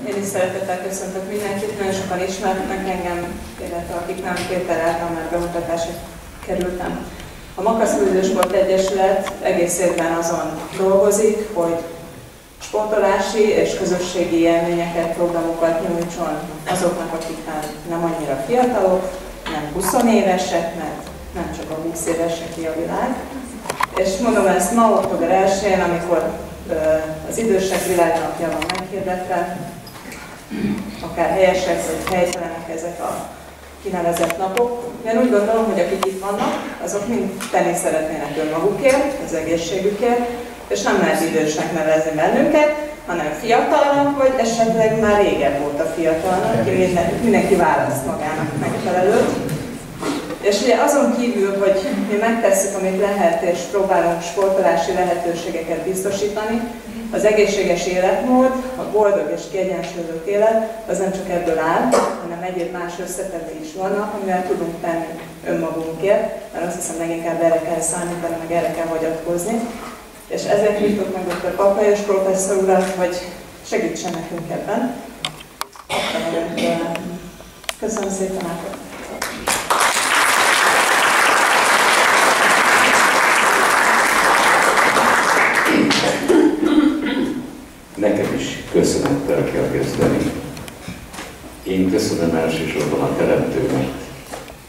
Én is szeretettel köszöntök mindenkit, nagyon sokan ismernek engem, illetve akik nem, Péter által már bemutatásra kerültem. A Makasz Küzdősport Egyesület egész évben azon dolgozik, hogy sportolási és közösségi élményeket, programokat nyújtson azoknak, akik nem annyira fiatalok, nem 20 évesek, mert nem csak a 20 éveseké a világ. És mondom ezt ma, október 1-én, amikor az Idősek Világnapja van meghirdetve, akár helyesek vagy helytelenek ezek a kinevezett napok. Én úgy gondolom, hogy akik itt vannak, azok mind tenni szeretnének önmagukért, az egészségükért, és nem lehet idősnek nevezni bennünket, hanem fiatalnak, vagy esetleg már régebb volt a fiatalnak, mindenki választ magának megfelelőt. És ugye azon kívül, hogy mi megtesszük, amit lehet, és próbálunk sportolási lehetőségeket biztosítani, az egészséges életmód, a boldog és kiegyensúlyozott élet, az nem csak ebből áll, hanem egyéb más összetevői is vannak, amivel tudunk tenni önmagunkért, mert azt hiszem leginkább erre kell számítani, meg erre kell hagyatkozni. És ezért hívtuk meg dr. Papajos professzor urat, hogy segítsen nekünk ebben. Köszönöm szépen, átadom. Nekem is köszönettel kell kezdeni. Én köszönöm elsősorban a Teremtőnek,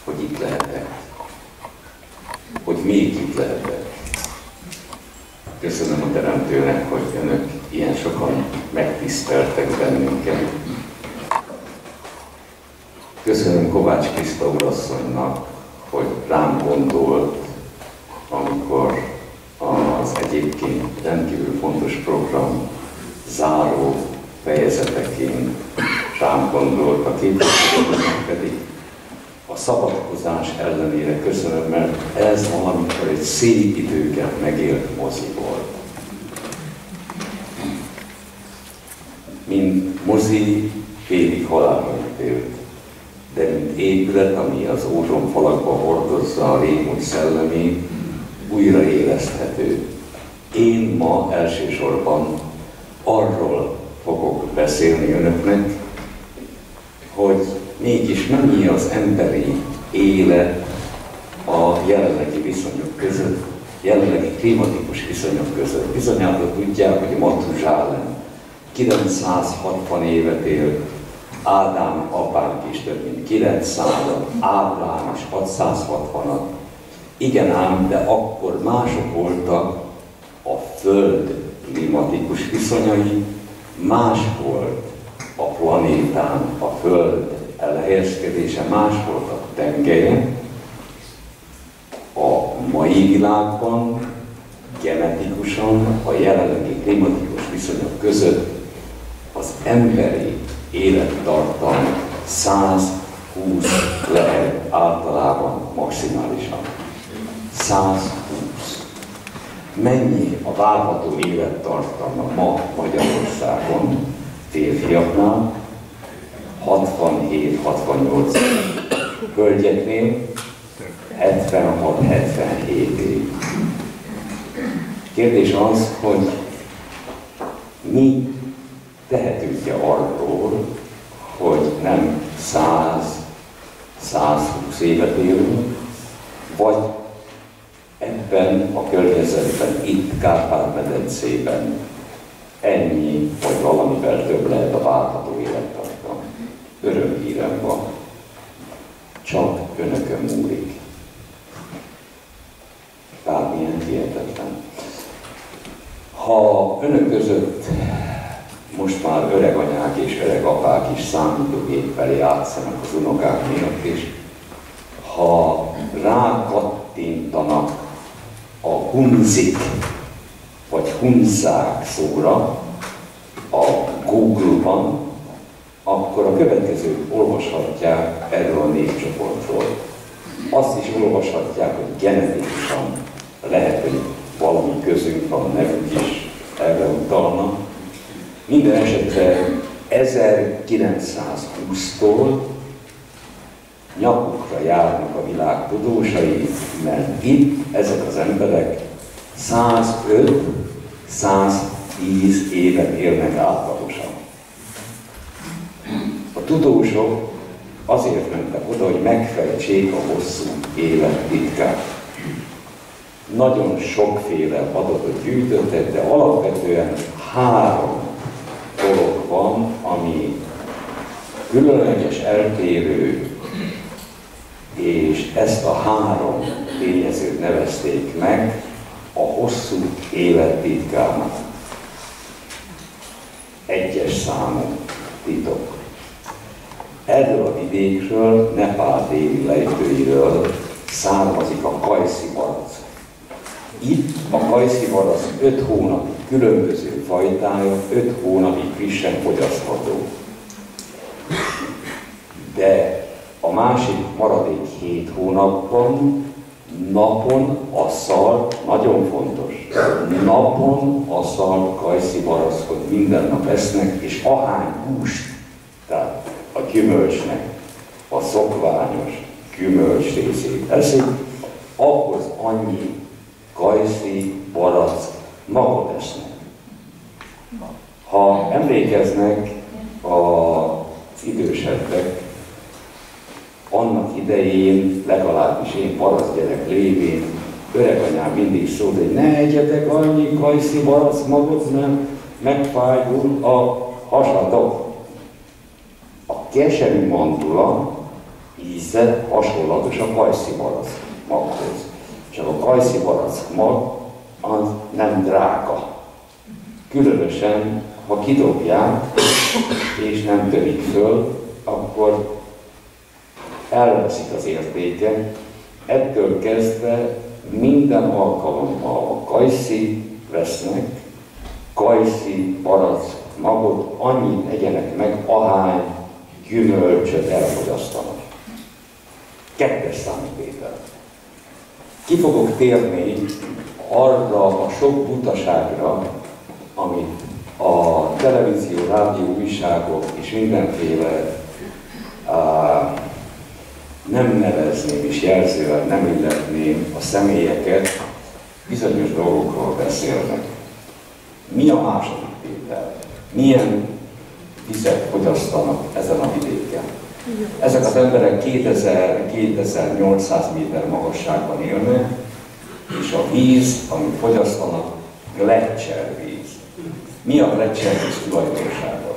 hogy itt lehetek. Hogy még itt lehetek. Köszönöm a Teremtőnek, hogy önök ilyen sokan megtiszteltek bennünket. Köszönöm Kovács Kriszta urasszonynak, hogy rám gondolt, amikor az egyébként rendkívül fontos program záró fejezeteként rám gondolt, a képviselőknek pedig a szabadkozás ellenére köszönöm, mert ez valamikor egy szép időket megélt mozi volt. Mint mozi félig halálra ítélt, de mint épület, ami az ózsonfalakba hordozza a régmúlt szellemét, újraéleszthető. Én ma elsősorban arról fogok beszélni önöknek, hogy mégis mennyi az emberi élet a jelenlegi viszonyok között, jelenlegi klimatikus viszonyok között. Bizonyára tudják, hogy Matuzsálem 960 évet élt, Ádám apánk is több mint 900-at, Ábrahám is 660-at. Igen ám, de akkor mások voltak a Föld klimatikus viszonyai, más volt a planétán a Föld elhelyezkedése, más volt a tengelye. A mai világban genetikusan a jelenlegi klimatikus viszonyok között az emberi élettartam 120 lehet általában maximálisan. 120. Mennyi a várható élettartama ma Magyarországon férfiaknál? 67-68 hölgyeknél 76-77 év. Kérdés az, hogy mi tehetünk-e arról, hogy nem 100-120 évet élünk, vagy ebben a környezetben, itt Kárpát-medencében ennyi, vagy valamivel több lehet a várható élettartam. Örömhírem van. Csak önökön múlik. Bármilyen hihetetlen. Ha önök között most már öreg anyák és öreg apák is számítógéppel játszanak az unokák miatt, és ha rákattintanak a hunzik vagy hunzák szóra a Google-ban, akkor a következőt olvashatják erről a népcsoportról. Azt is olvashatják, hogy genetikusan lehet, hogy valami közünk van, nevük is erre utalna. Minden esetre 1920-tól nyakukra járnak a világ tudósai, mert itt ezek az emberek 105-110 évet élnek átlagosan. tudósok azért mentek oda, hogy megfejtsék a hosszú élet titkát. Nagyon sokféle adatot gyűjtöttek, de alapvetően 3 dolog van, ami különleges, eltérő, és ezt a 3 tényezőt nevezték meg a hosszú élet titkának. 1-es számú titok. Erről a vidékről, Nepál déli lejtőiről származik a kajszibarack. Itt a kajszibarack 5 hónapig különböző fajtája, 5 hónapig frissen fogyasztható. De a másik maradék 7 hónapban napon asszal, nagyon fontos, napon asszal kajszibarackot minden nap esznek, és ahány húst, tehát a gyümölcsnek a szokványos gyümölcs részét eszik, ahhoz annyi kajszibarack magot esznek. Ha emlékeznek az idősebbek, annak idején, legalábbis én parasztgyerek lévén, öreganyám mindig szólt, hogy ne egyetek annyi kajszibarack magot, mert megfájdul a hasatok. A keserű mandula íze hasonlatos a kajszibarack maghoz. Csak a kajszibarack mag az nem drága. Különösen, ha kidobják és nem törik föl, akkor elveszik az értéke. Ettől kezdve minden alkalommal a kajszi vesznek, kajszibarack magot annyit egyenek meg, ahány gyümölcsöt elfogyasztanak. 2-es számú tétel. Ki fogok térni arra a sok butaságra, amit a televízió, rádió, újságok és mindenféle nem nevezném és jelzővel nem illetném a személyeket, bizonyos dolgokról beszélnek. Mi a második tétel? Milyen vizet fogyasztanak ezen a vidéken? Ezek az emberek 2000-2800 méter magasságban élnek, és a víz, amit fogyasztanak, gleccservíz. Mi a gleccservíz tulajdonsága?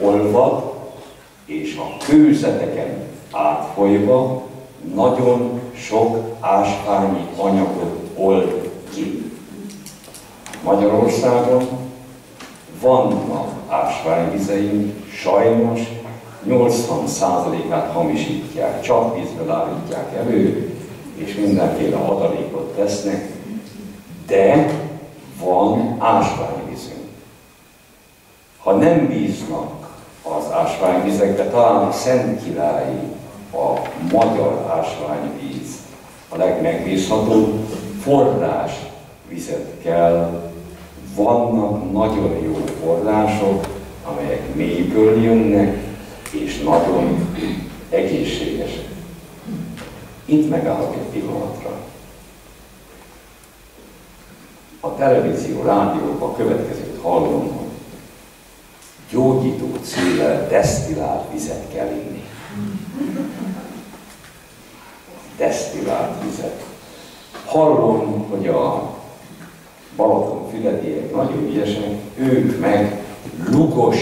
Olvad, és a kőzeteken átfolyva nagyon sok ásványi anyagot old ki. Magyarországon vannak ásványvizeink, sajnos 80%-át hamisítják, csak vízből állítják elő, és mindenféle adalékot tesznek, de van ásványvízünk. Ha nem bíznak az ásványvizekbe, talán a Szent Királyi, a magyar ásványvíz a legmegbízhatóbb, forrásvizet kell. Vannak nagyon jó források, amelyek mélyből jönnek, és nagyon egészségesek. Itt megállok egy pillanatra. A televízió, rádióban a következőt hallom, hogy gyógyító céllel desztillált vizet kell inni. Desztillált vizet. Hallom, hogy a Balaton-fürediek nagyon ügyesek, ők meg lugos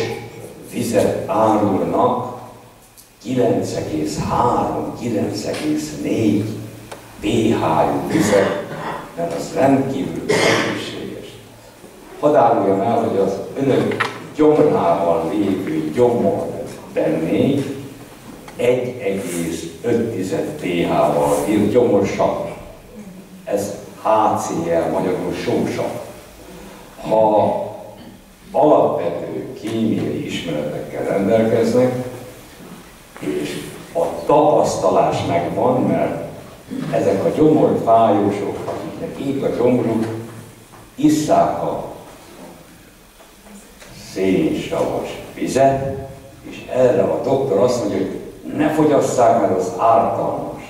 vizet árulnak 9,3-9,4 pH-jú vizet, mert az rendkívül egészséges. Hadd áruljam el, hogy az önök gyomrában lévő gyomorbennék 1,5 pH-val ír gyomorsav. Ez HCl, magyarul sósav. Ha alapvető kémiai ismeretekkel rendelkeznek, és a tapasztalás megvan, mert ezek a gyomorfájósok, akiknek ég a gyomruk, isszák a szénsavas vizet, és erre a doktor azt mondja, hogy ne fogyasszák, mert az ártalmas.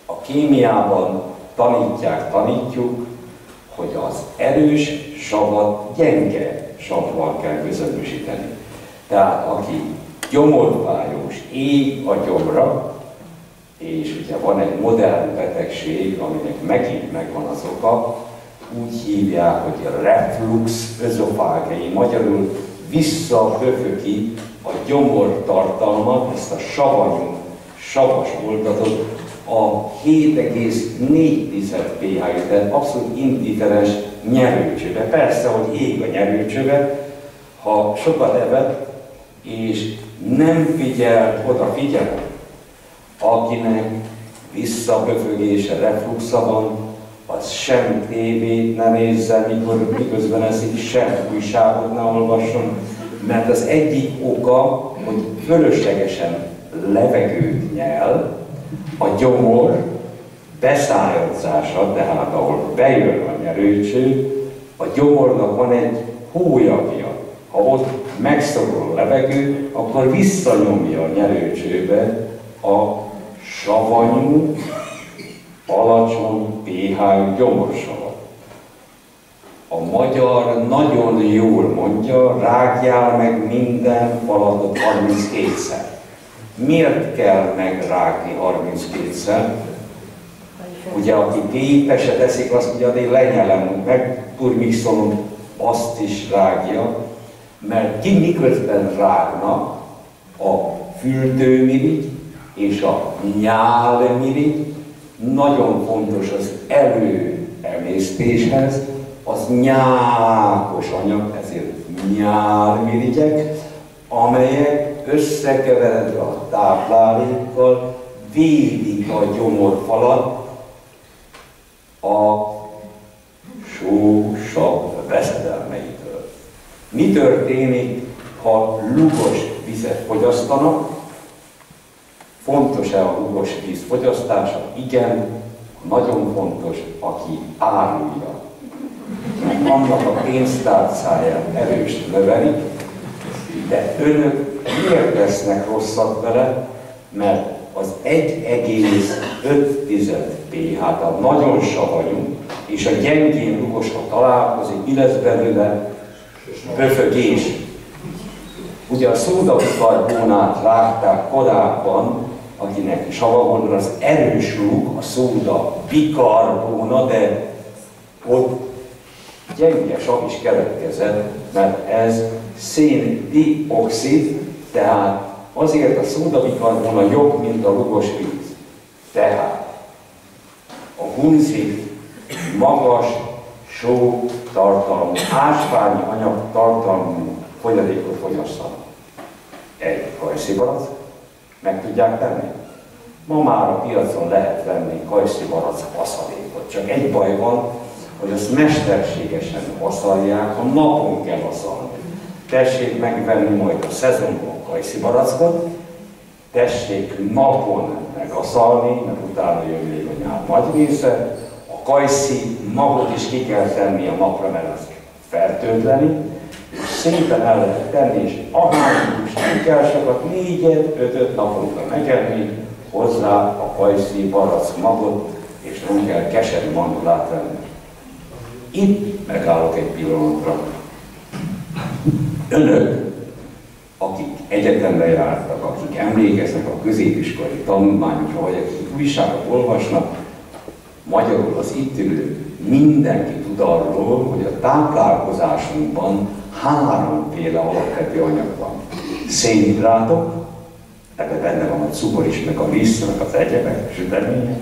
A kémiában tanítjuk, hogy az erős savat gyenge savval kell közömbösíteni. Tehát aki gyomorfájós, ég a gyomra, és ugye van egy modern betegség, aminek megint megvan az oka, úgy hívják, hogy reflux özofágiai, magyarul visszapöföki a gyomortartalmat, ezt a savanyú, savas oldatot, a 7,4 pH, tehát abszolút indiferens nyerőcsöve. Persze, hogy ég a nyerőcsöve, ha sokat evett, és nem odafigyel, akinek visszapöfögése, refluxa van, az sem tévét ne nézzen, miközben eszik, sem újságot ne olvasson, mert az egyik oka, hogy fölöslegesen levegőt nyel, a gyomor beszájadzása, tehát ahol bejön a nyerőcső, a gyomornak van egy hólyagja. Ha ott megszorul a levegő, akkor visszanyomja a nyerőcsőbe a savanyú, alacsony pH-jú gyomorsavat. A magyar nagyon jól mondja, rágjál meg minden falatot 32-szer. Miért kell megrágni 32-szer? Ugye, aki gépeset eszik, azt ugye én lenyelem, megturmixolom, azt is rágja, mert ki miközben rágnak a fürdőmirigy és a nyálmirigy, nagyon fontos az előemésztéshez, az nyákos anyag, ezért nyálmirigyek, amelyek összekeveredve a táplálékkal védik a gyomorfalat a só-sav veszedelmeitől. Mi történik, ha lugos vizet fogyasztanak? Fontos-e a lugos víz fogyasztása? Igen, nagyon fontos, aki árulja. Mert annak a pénztárcáját erőst növelik, de önök miért lesznek rosszak vele? Mert az 1,5 pH, a nagyon savanyú, és a gyengén lugos, ha találkozik, mi lesz belőle? Pöfögés. Ugye a szódabikarbónát látták korábban, akinek savavon az erős lug, a szóda bikarbóna, de ott gyenge sav is keletkezett, mert ez széndioxid, tehát azért a szódabikarbóna jobb, mint a lugos víz. Tehát a hunzik magas só tartalmú, ásványi anyag tartalmú folyadékot fogyasztanak. Egy kajszibarack, meg tudják tenni? Ma már a piacon lehet venni kajszibarack aszadékot, csak egy baj van, hogy azt mesterségesen aszalják, a napon kell aszalni. Tessék megvenni majd a szezonban kajszibarackot, tessék napon megaszalni, mert utána jön még a nyár nagy része, a kajszi magot is ki kell tenni a napra, mert azt fertőtleni, és szépen el lehet tenni, és ahány húst nem kell sokat, 4-5 naponta megenni, hozzá a kajszi barack magot, és nem kell keserű mandulát venni. Itt megállok egy pillanatra. Önök, akik egyetemre jártak, akik emlékeznek a középiskolai tanulmányokra, vagy akik újságot olvasnak, magyarul az itt ülő mindenki tud arról, hogy a táplálkozásunkban 3 alapvető anyag van. Szénhidrátok, ebben benne van a cukor is, meg a liszt, meg az egyebek, sütemények,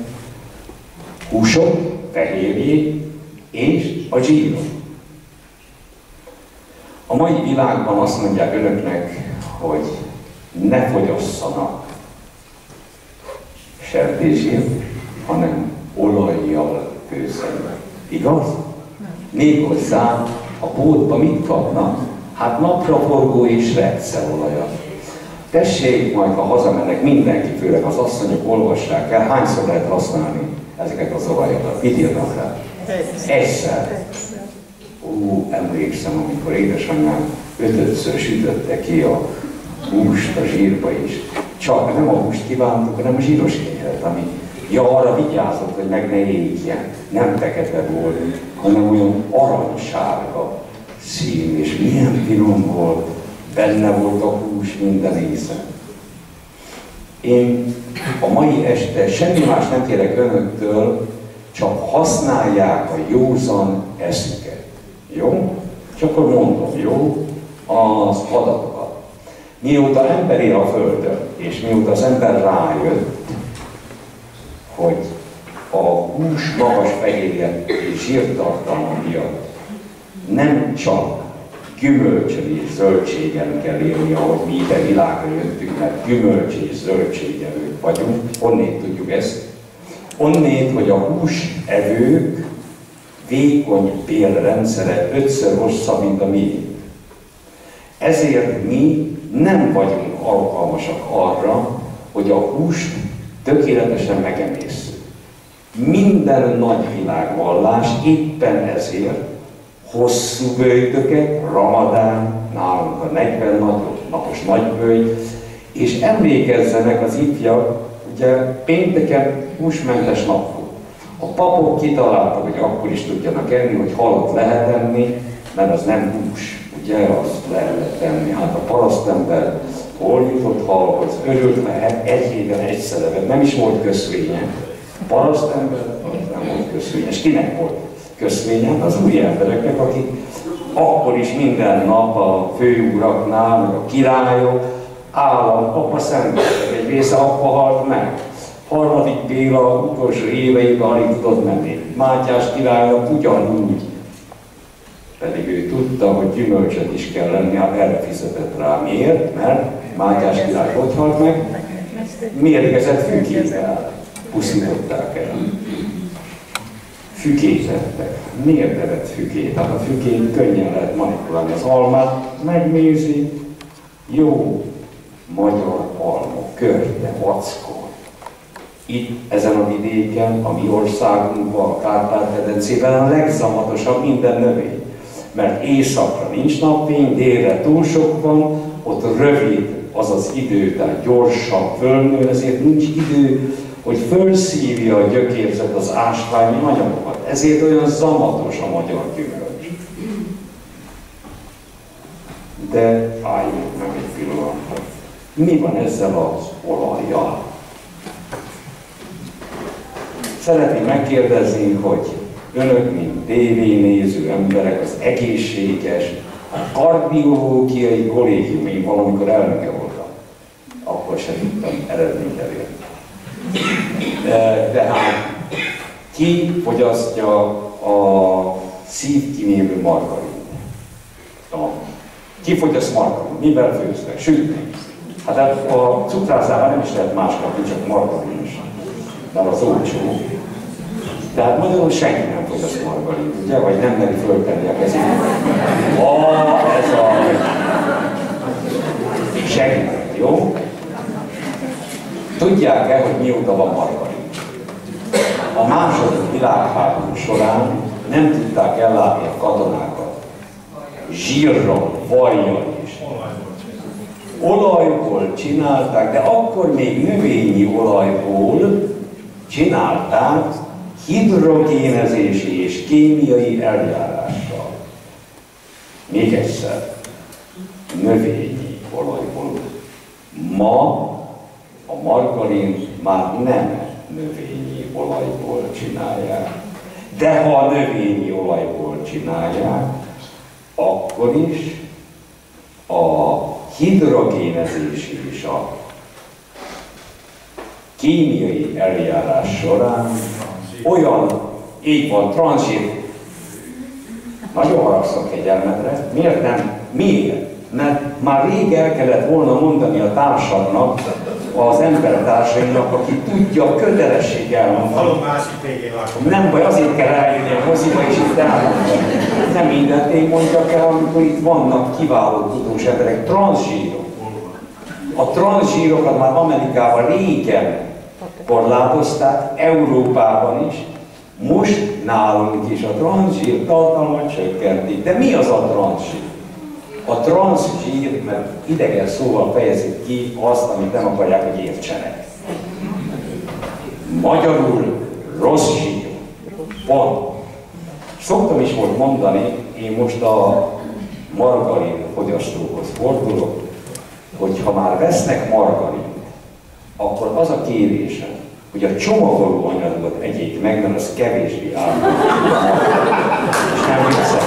húsok, fehérjék, és a zsírok. A mai világban azt mondják önöknek, hogy ne fogyasszanak sertésért, hanem olajjal főzzenek. Igaz? Méghozzá a boltban mit kapnak? Hát napraforgó és repceolajat. Tessék majd, ha hazamennek, mindenki, főleg az asszonyok olvassák el, hányszor lehet használni ezeket az olajokat. Mit írnak rá? Egyszer. Emlékszem, amikor édesanyám 5-ször sütötte ki a húst a zsírba is. Csak nem a húst kívántuk, hanem a zsíros kenyeret, ami arra vigyázott, hogy meg ne égjen. Nem fekete volt, hanem olyan aranysárga szín, és milyen finom volt. benne volt a hús minden észre. Én a mai este semmi más nem kérek önöktől, csak használják a józan eszüket. Jó? Csak akkor mondom, jó? Az adatokat. Mióta ember él a Földön, és mióta az ember rájött, hogy a hús magas fehérje és zsírtartalma miatt nem csak gyümölcsön és zöldségen kell élni, ahogy mi ide világra jöttünk, mert gyümölcs és zöldségevők vagyunk. Onnét tudjuk ezt? Onnét, hogy a húsevők vékony bélrendszere 5-ször hosszabb, mint a miénk. Ezért mi nem vagyunk alkalmasak arra, hogy a húst tökéletesen megemészszük. Minden nagyvilágvallás éppen ezért hosszú böjtöket, Ramadán, nálunk a 40 napos nagyböjt, és emlékezzenek az ifjak, ugye pénteken húsmentes nap volt. A papok kitaláltak, hogy akkor is tudjanak enni, hogy halat lehet enni, mert az nem hús, ugye, azt lehet enni. Hát a parasztember hol jutott halhoz, örült, mert egy héten egyszerre, nem is volt köszvénye. A parasztember nem volt köszvénye, és kinek volt köszvénye? Hát az új embereknek, akik akkor is minden nap a főuraknál, meg a királyok, apa szenvedtek, egy része apa halt meg. Harmadik Béla utolsó éveiben alig tudott menni. Mátyás királynak ugyanúgy. Pedig ő tudta, hogy gyümölcsöt is kell lenni, hát erre fizetett rá. Miért? Mert Mátyás király hogy halt meg? Mérgezett fükével pusztították el. Fükét ettek. Miért evett fükét? Hát a fükét könnyen lehet manipulálni. Az almát megnézi, jó magyar alma, körte, vackor. Itt, ezen a vidéken, a mi országunkban, a Kárpát-medencében a legzamatosabb minden növény. Mert északra nincs napfény, délre túl sok van, ott rövid az az idő, tehát gyorsan fölnő, ezért nincs idő, hogy fölszívja a gyökérzet az ásványi anyagokat. Ezért olyan zamatos a magyar gyümölcs. De álljunk meg egy pillanatra. Mi van ezzel az olajjal? Szeretném megkérdezni, hogy önök, mint tévénéző emberek, az egészséges, a kardiológiai kollégium, én valamikor elnöke voltam, akkor sem tudtam eredményt elérni. Tehát ki fogyasztja a szívkinévő margarint? Ki fogyaszt margarint? Mivel főznek? Sütni. Hát a cukrászában nem is lehet más kapni, csak margarin is. Mert az olcsó. Tehát magyarul senki nem fogyaszt margarint, ugye? Vagy nem meri föltenni a kezét. Ez a... segítek, jó? Tudják-e, hogy mióta van margarin? A második világháború során nem tudták ellátni a katonákat. Zsírral, vajjal is. Olajból csinálták, de akkor még növényi olajból csinálták hidrogénezési és kémiai eljárással. Még egyszer, növényi olajból. Ma a margarin már nem növényi olajból csinálják. De ha a növényi olajból csinálják, akkor is a hidrogénezés és a kémiai eljárás során olyan, így van, tranzsit, nagyon haragszom kegyelmedre, miért nem? Miért? Mert már rég el kellett volna mondani a társaknak, az embertársainak, aki tudja, kötelesség elmondani. Nem baj, azért kell eljönni a moziba és itt elmondani. Nem mindent én mondjak el, amikor itt vannak kiváló tudós emberek, transzsírok. A transzsírokat már Amerikában régen korlátozták, Európában is. Most nálunk is a transzsír tartalmat csökkentik. De mi az a transzsír? A transzsír, mert idegen szóval fejezik ki azt, amit nem akarják, hogy értsenek. Magyarul rossz zsír. Pont. Szoktam is volt mondani, én most a margarin fogyasztóhoz fordulok, hogy ha már vesznek margarint, akkor az a kérésem, hogy a csomagoló anyagot egyék meg, mert az kevésbé ártalmas. És nem viccel.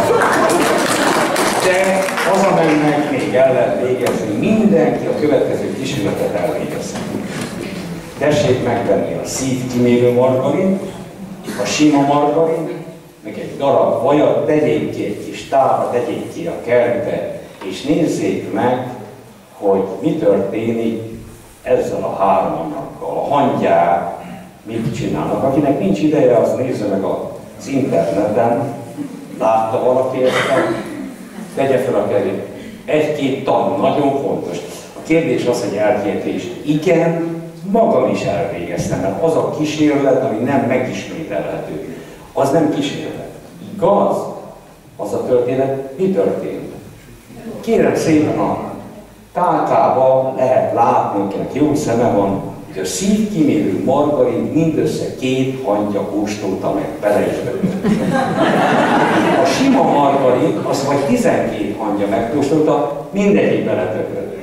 De hazamennek, még el lehet végezni, mindenki a következő kísérletet elvégezhet. Tessék megvenni a szívkimélő margarint, a sima margarint, meg egy darab vajat, tegyék ki egy kis tálba, tegyék ki a kertbe, és nézzék meg, hogy mi történik ezzel a három anyagokkal. A hangyák mit csinálnak. Akinek nincs ideje, az nézze meg az interneten, látta valaki ezt, tegye fel a kezét. Egy-két tan, nagyon fontos. A kérdés az, hogy elhihetést. Igen, magam is elvégeztem, mert az a kísérlet, ami nem megismételhető, az nem kísérlet. Igaz? Az a történet, mi történt? Kérem szépen, a tálkában lehet látni, akinek jó szeme van, hogy a szívkimélő margarint mindössze 2 hangya kóstolta meg, bele is a sima margarint, az vagy 12 hangya megkóstolta, mindegyik beletöbbölt.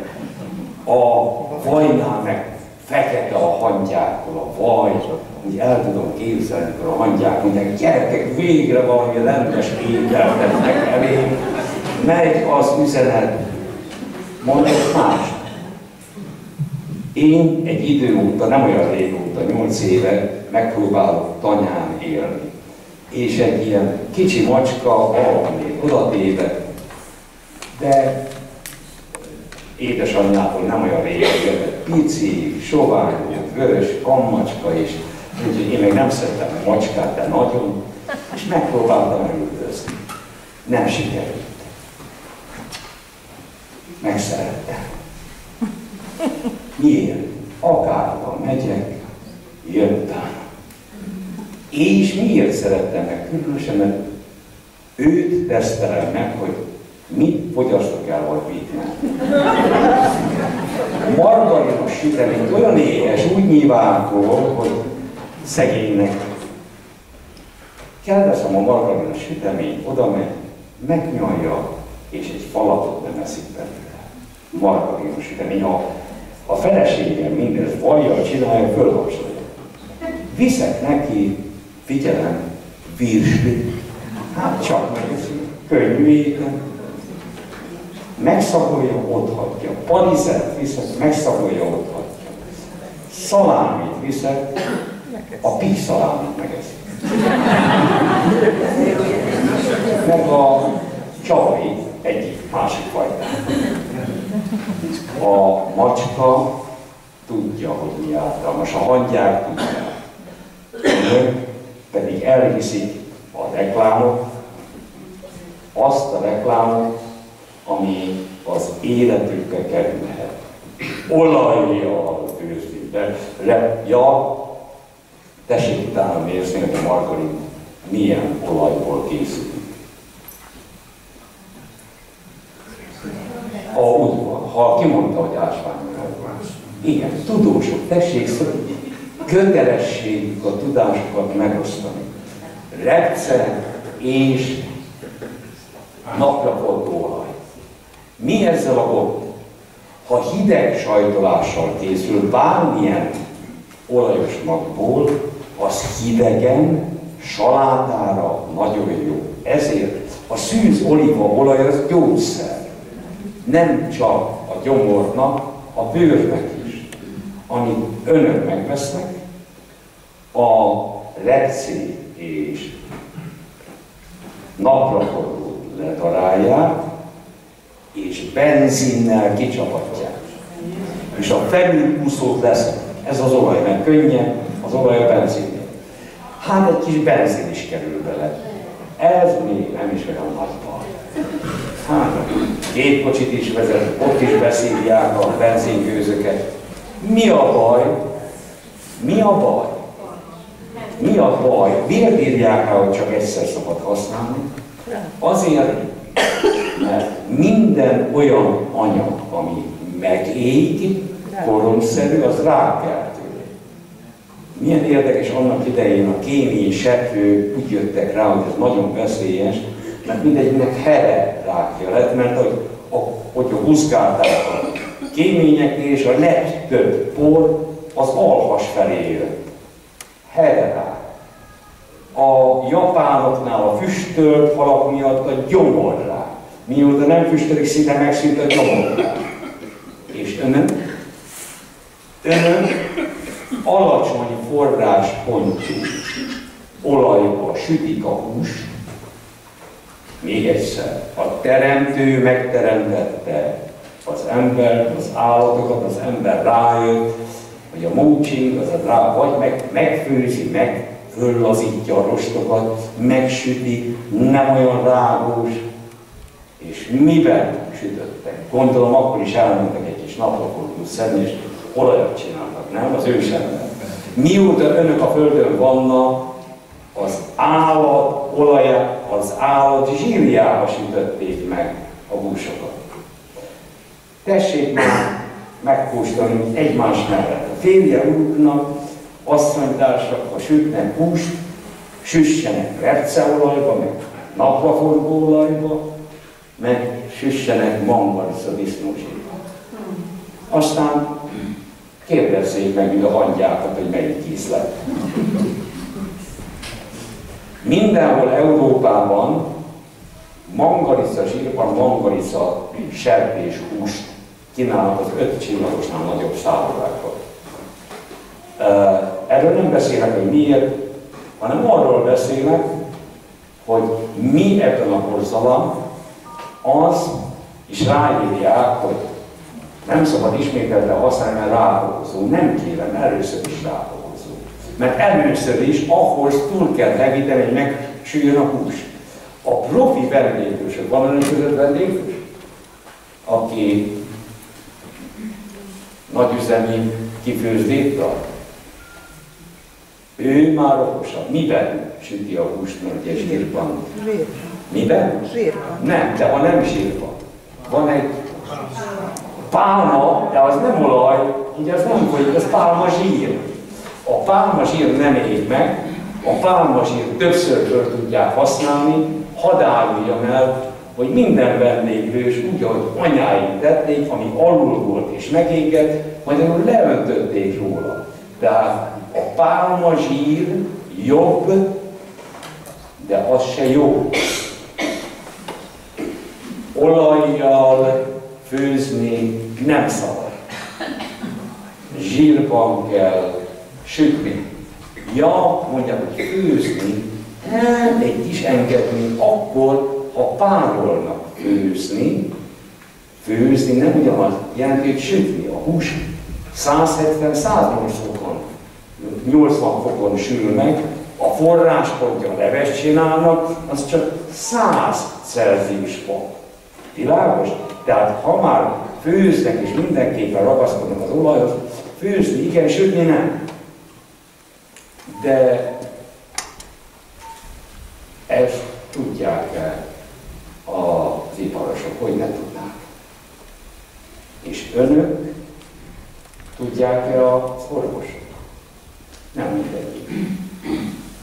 A vajnál meg fekete a hangyákból, a vaj, úgy el tudom képzelni, amikor a hangyák mondják, gyerekek, végre valami rendes ételt tettek elé, megy az üzenet, mondok más. Én egy idő óta, nem olyan régóta, 8 éve megpróbálok tanyán élni. És egy ilyen kicsi macska valaminél odatéve, de édesanyjától nem olyan régen, pici, sovány, vörös kammacska is, úgyhogy én még nem szerettem a macskát, de nagyon, és megpróbáltam elüldözni. Nem sikerült. Megszerettem. Miért? Akárhova megyek, jön utána. És miért szerettem meg? Különösen, mert őt tesztelem meg, hogy mit fogyasztok el, vagy mit nem. Margarinos sütemény olyan éhes, úgy nyilvánkol, hogy szegénynek kell veszem a margarinos süteményt, oda megy, megnyalja, és egy falatot nem eszik belőle. Margarinos sütemény. A feleségem mindez vajjal csinálja, fölhapsolja. Viszek neki, figyelem, virslit, hát csak megeszik, könnyű éten. Megszagolja, otthagyja. Parizert viszek, megszagolja, otthagyja. Szalámit viszek, a pig szalámit megeszik. Meg a csavait, egyik másik fajtát. A macska tudja, hogy mi ártalmas, a hangyák tudják. Önök pedig elhiszik a reklámot, azt a reklámot, ami az életükbe kerülhet. Olajjal főztük, ja, tessék utána nézni, hogy a margarin milyen olajból készül. Ha kimondta, hogy ásványolaj. Igen, tudósok, tessék kötelességük a tudásokat megosztani. Repce és napraforgó olaj. Mi ezzel a gond? Ha hideg sajtolással készül bármilyen olajos magból, az hidegen, salátára nagyon jó. Ezért a szűz olívaolaj az gyógyszer. Nem csak a gyomornak, a bőrnek is. Amit önök megvesznek, a repcét és napraforgót ledarálják, és benzinnel kicsapatják. És a felülúszót lesz, ez az olaj, mert könnyen, az olaj a benzinnél. Hát egy kis benzin is kerül bele. Ez még nem is olyan nagy baj. Hát, gépkocsit is vezet, ott is beszívják a benzingőzöket. Mi a baj? Mi a baj? Mi a baj? Miért írják rá, hogy csak egyszer szabad használni? Azért, mert minden olyan anyag, ami megég, koromszerű, az rákkeltő. Milyen érdekes, annak idején a kémiai seprők úgy jöttek rá, hogy ez nagyon veszélyes, mert mindegyiknek here rákja lett, mert hogy hogyha húzgálták a kéményeknél, és a legtöbb por az alhas felé jött. Helyre. A japánoknál a füstölt halak miatt a gyomorrá. Mióta nem füstölik, szinte megszűnt a gyomorrá. És önök alacsony forráspontú olajba sütik a húst. Még egyszer, a teremtő megteremtette az embert, az állatokat, az ember rájött, hogy a mócsing, az a drága, vagy megfőzi, föllazítja a rostokat, megsüti, nem olyan rágós, és miben sütöttek? Gondolom akkor is elmentek egy kis napraforgót szedni, és olajat csinálnak, nem? Az ősember. Mióta önök a földön vannak, az állat olaját, az állat zsírjába sütötték meg a húsokat. Tessék már megkóstolni egymás mellett. A férje úrnak, asszonytársak, ha sütnek húst, süssenek repceolajba, meg napraforgóolajba, meg süssenek mangalica disznózsírba. Aztán kérdezzék meg, mint a hangyákat, hogy melyik ízlet. Mindenhol Európában mangalica zsírban mangalica sertés húst kínálnak az 5 csillagosnál nagyobb szállodákat. Erről nem beszélek, hogy miért, hanem arról beszélek, hogy mi ebben a korszakban az, és ráírják, hogy nem szabad ismételten használni, mert ráhozunk. Nem kérem, először is ráhozunk. Mert először is ahhoz túl kell hevíteni, hogy megsüljön a hús. A profi vendéglősök, van önök között vendéglős? Aki nagyüzemi kifőzdét tart. Ő már okosabb. Miben süti a húst, mert ugye zsírban? Zsírban. Miben? Zsírban. Nem, de ha nem zsírban. Van egy pálma, de az nem olaj, ugye az nem folyik, az pálma zsír. A pálma zsír nem ég meg, a pálma zsír többször föl tudják használni, hadd áruljam el, hogy minden vendéglős úgy, ahogy anyáink tették, ami alul volt és megégett, magyarul leöntötték róla. Tehát a pálma zsír jobb, de az se jó. Olajjal főzni nem szabad. Zsírban kell sütni. Ja, mondják, hogy főzni, hát egy kis engedni, akkor, ha párolnak főzni nem ugyanaz jelenti, hogy sütni. A hús 170-180 fokon, 80 fokon sül meg, a forráspontja a leves csinálnak, az csak 100 Celsius fok. Világos? Tehát ha már főznek és mindenképpen ragaszkodnak az olajhoz, főzni igen, sütni nem. De ezt tudják-e az iparosok, hogy ne tudnák? És önök tudják-e az orvosok? Nem mindenki.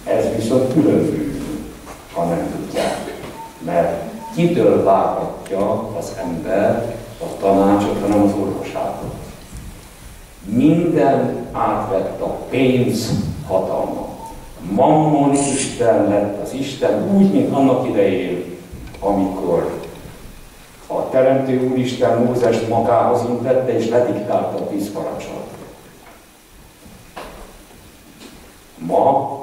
Ez viszont különböző, ha nem tudják. Mert kitől várhatja az ember a tanácsot, hanem az orvosától. Minden átvett a pénz hatalma. Mammon Isten lett az Isten, úgy, mint annak idején, amikor a Teremtő Úristen Mózest magához intette és lediktálta a 10 parancsolatot. Ma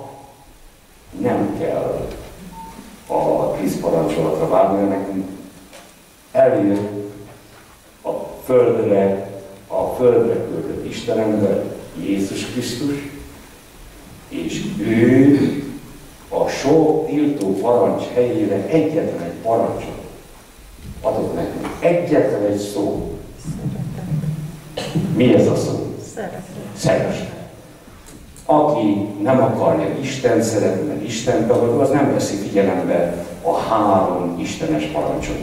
nem kell a 10 parancsolatra várni, mert nekünk eljön a földre küldött Isten ember, Jézus Krisztus, és ő a sok tiltó parancs helyére egyetlen egy parancsot adott nekünk. Egyetlen egy szó. Mi ez a szó? Szeress. Aki nem akarja Isten szeretni, mert Isten tagadó, az nem veszi figyelembe a 3 istenes parancsot.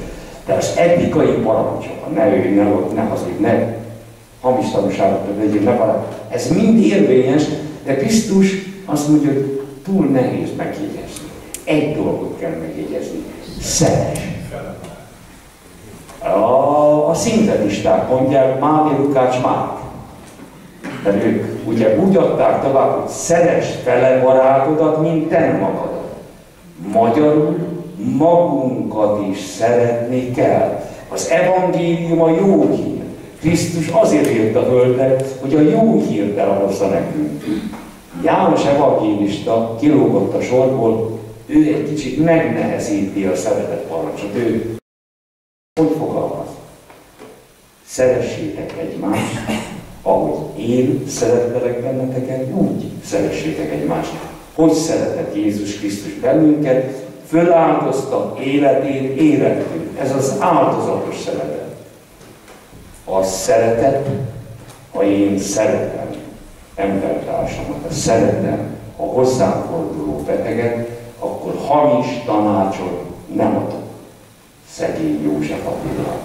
De az etikai parancsok, ne ölj, ne hazudj, ne hamis tanúságot legyél, ne valami. Ez mind érvényes, de Krisztus azt mondja, hogy túl nehéz megjegyezni. Egy dolgot kell megjegyezni. Szeress. A szintetisták mondják, Máté, Lukács, Márk. De ők ugye úgy adták tovább, hogy szeresd fele barátodat, mint te magadat. Magyarul magunkat is szeretni kell. Az evangélium a jó hír. Krisztus azért jött a földre, hogy a jó hírt elhozza nekünk. János evangélista kilógott a sorból, ő egy kicsit megnehezíti a szeretet parancsot. Ő hogy fogalmaz? Szeressétek egymást, ahogy én szerettelek benneteket, úgy szeressétek egymást. Hogy szeretett Jézus Krisztus bennünket, föláldozta életét érettünk. Ez az áldozatos szeretet. A szeretet, ha én szeretem embertársamat, ha szeretem a hozzám forduló beteget, akkor hamis tanácsot nem adok. Szegény József Attila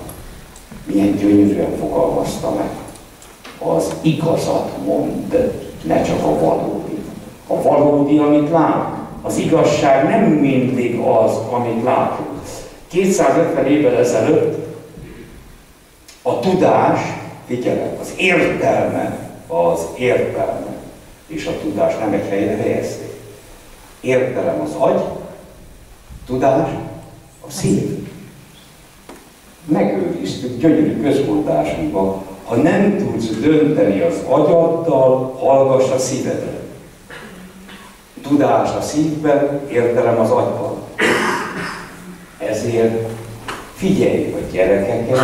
milyen gyönyörűen fogalmazta meg. Az igazat mondd, ne csak a valódi. A valódi, amit lát. Az igazság nem mindig az, amit látunk. 250 évvel ezelőtt a tudás, figyelem, az értelme és a tudás nem egy helyre helyezték. Értelem az agy, tudás a szív. Megőriztük gyönyörű közmondásunkban, ha nem tudsz dönteni az agyaddal, hallgass a szívedre. Tudás a szívben, értelem az agyban. Ezért figyelj a gyerekeket,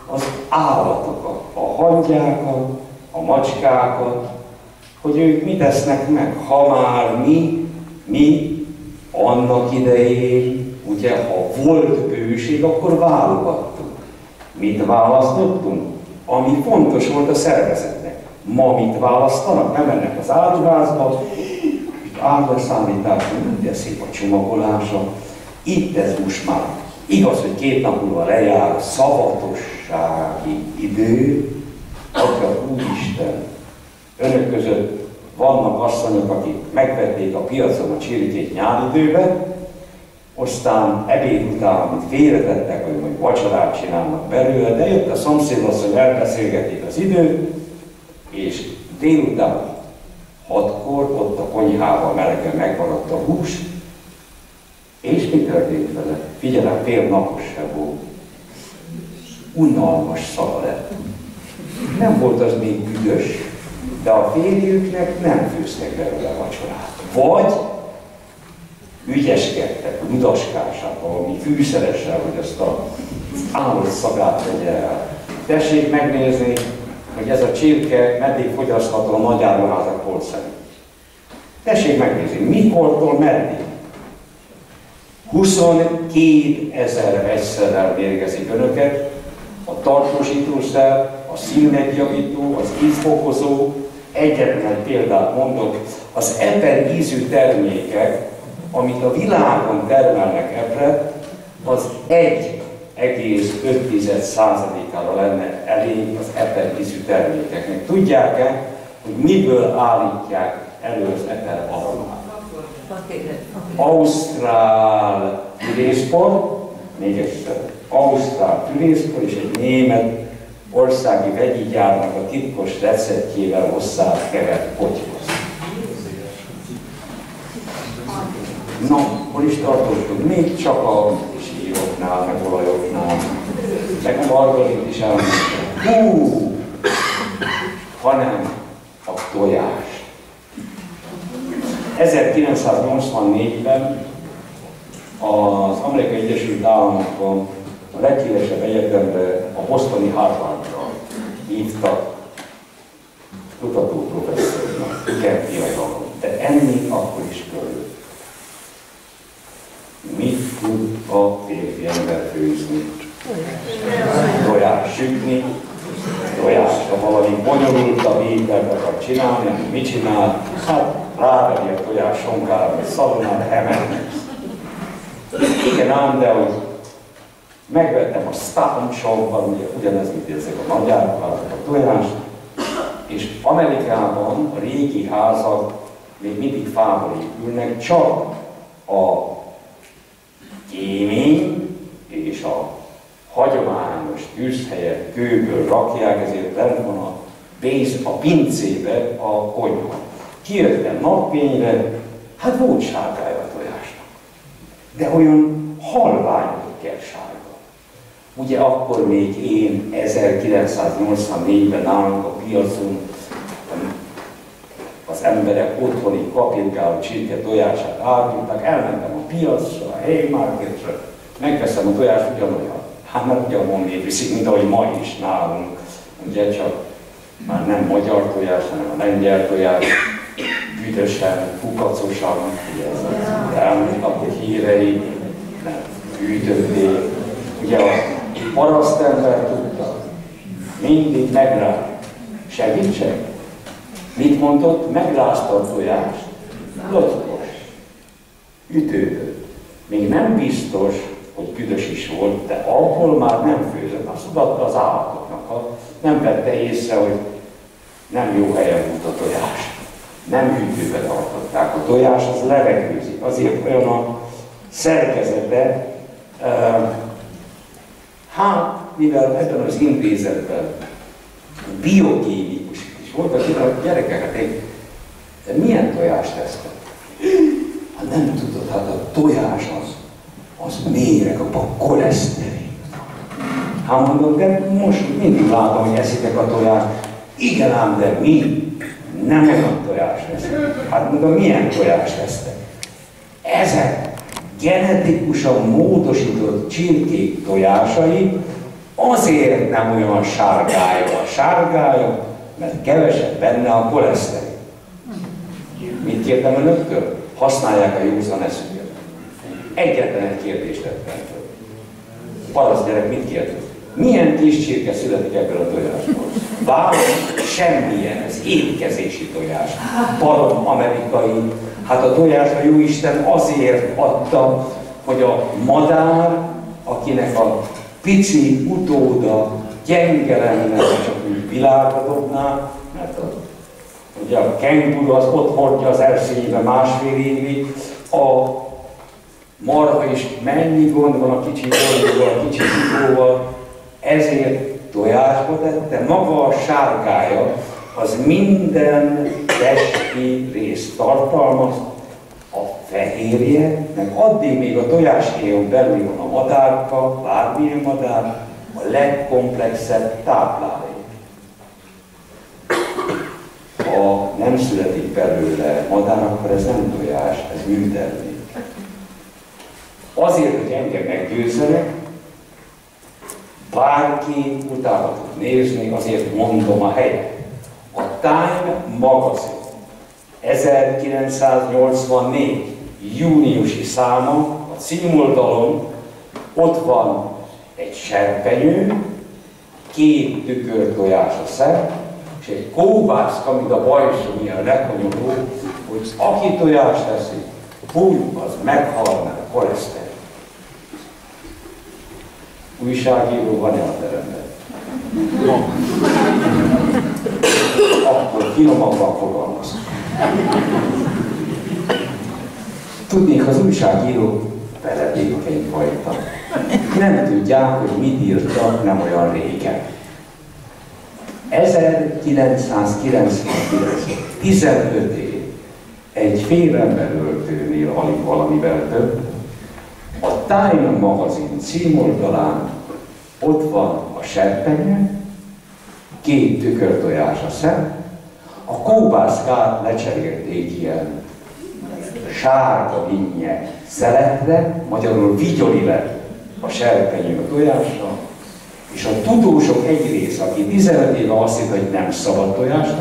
az állatokat, a hangyákat, a macskákat, hogy ők mit esznek meg. Ha már mi annak idején, ugye, ha volt bőség, akkor válogattunk. Mit választottunk? Ami fontos volt a szervezetnek. Ma mit választanak? Nem mennek az áruházba, árvaszállítás, de szép a csomagolása. Itt ez most már igaz, hogy 2 nap múlva lejár a szavatossági idő, Atya Úristen, önök között vannak asszonyok, akik megvették a piacon a csirkét nyáridőben, aztán ebéd után, amit félretettek, hogy majd vacsorát csinálnak belőle, de jött a szomszédasszony, elbeszélgetik az időt, és délután 6-kor ott a konyhában melegen megmaradt a hús, és mi történt vele? Figyelem, fél napos se volt. Unalmas szaga lett. Nem volt az még büdös, de a férjüknek nem főztek belőle vacsorát. Vagy ügyeskedtek, ludaskását, valami fűszeressel, hogy azt az állat szagát vegye el. Tessék megnézni, hogy ez a csirke meddig fogyasztható a nagyáruházak polcszerint. Tessék megnézni, mikortól meddig? 22 000 vegyszerrel mérgezik önöket, a tartósítószer, a színmeggyavító, az ízfokozó. Egyetlen egy példát mondok, az eper ízű termékek, amit a világon termelnek epret, az 1,5%-ára lenne elég az eper ízű termékeknek. Tudják-e, hogy miből állítják elő az eper aromát? Ausztrál fűrészpor, még egyszer, ausztrál fűrészpor és egy német országi vegyi gyárnak a titkos receptjével hozzákevert potyhoz. Na, hol is tartottunk? Még csak a síroknál, meg olajoknál, meg a margarit is elmondtam. Hanem a tojás. 1984-ben az Amerikai Egyesült Államokban a leghíresebb egyetemre, a bostoni Harvardra hívtak kutató professzornak, igen, fiatalok, de enni akkor is körül. Mit tud a férfi ember főzni? Tojás sütni, tojás, ha valami bonyolultabb ételt akar csinálni, mit csinál? Hát ráveri a tojás sonkára, vagy szalonnát emelni. Igen ám, de hogy megvettem a Stop and Shop-ban, ugye ugyanez, mint ezek a nagyárak, a tojást, és Amerikában a régi házak még mindig fából épülnek, csak a kémény és a hagyományos kőből rakják, ezért bent van a pincébe a konyha. Kijöttem napfényre, hát volt sárgája a tojásnak. De olyan halvány kell sárga. Ugye akkor még én 1984-ben nálunk a piacon az emberek otthoni kapirgáló csirke tojását árultak, elmentem a piacra, a Haymarketre, megveszem a tojást ugyanolyan. Hát mert ugyanolyan viszik, mint ahogy ma is nálunk. Ugye csak már nem magyar tojás, hanem a lengyel tojás, büdösen, kukacosan, ugye ez az elmúlt napok hírei, nem hűtötték. Ugye a parasztember tudta, mindig megrázta. Segítség. Mit mondott? Megrázta a tojást. Lockos. Ütődött. Még nem biztos, hogy büdös is volt, de abból már nem főzött. Azt tudatta az állatoknak. Nem vette észre, hogy nem jó helyen volt a tojás. Nem hűtőbe tartották. A tojás az levegőzik. Azért olyan a szerkezete, hát, mivel ebben az intézetben biokémikus is volt, akik a gyerekeket milyen tojást tesztek? Hát nem tudod, hát a tojás az méreg, a koleszterin. Hát mondom, de most mindig látom, hogy eszitek a tojást. Igen ám, de mi nem olyan tojást tesztek. Hát mondom, milyen tojást tesztek? Ezek genetikusan módosított csirkék tojásai azért nem olyan sárgája, mert kevesebb benne a koleszterin. Mit kértem önöktől? Használják a józan eszüket. Egyetlen egy kérdést tettem föl. Parasz gyerek, mit kérdez? Milyen kis csirke születik ebből a tojásból? Válasz, semmilyen, ez étkezési tojás. Barom amerikai. Hát a tojást a Jóisten azért adta, hogy a madár, akinek a pici utóda gyenge lenne, csak úgy világra dobná, mert ugye a kenguru az ott hordja az erszényébe másfél évig, a marha is mennyi gond van a kicsi gondol, a kicsi utóval, ezért tojásba tette, maga a sárgája, az minden testi részt tartalmaz, a fehérje, meg addig még a tojáshéjon belül van a madárka, bármilyen madár, a legkomplexebb táplálék. Ha nem születik belőle madár, akkor ez nem tojás, ez műtermék. Azért, hogy engem meggyőzzenek, bárki utána tud nézni, azért mondom a helyet. A Time magazin 1984 júniusi száma, a címoldalon ott van egy serpenyő, 2 tükörtojás a szem, és egy kóbászka, mint a bajsó, ilyen lekonyoló, hogy aki tojást teszi, az meghalna a koleszterin. Újságíró van-e a teremben? Akkor finomabban fogalmazok. Tudnék, az újságírók feledékeny fajta. Nem tudják, hogy mit írtak nem olyan régen. 1999, 15 év, egy félremberöltőnél alig valamivel több, a Time magazin címoldalán ott van a serpenyő, 2 tükörtojás a szem, a kóbászkát lecserélték ilyen sárga vinnye szeletre, magyarul vigyoli lett a serpenyő a tojással, és a tudósok egy része, aki 15 éve azt hitt, hogy nem szabad tojást,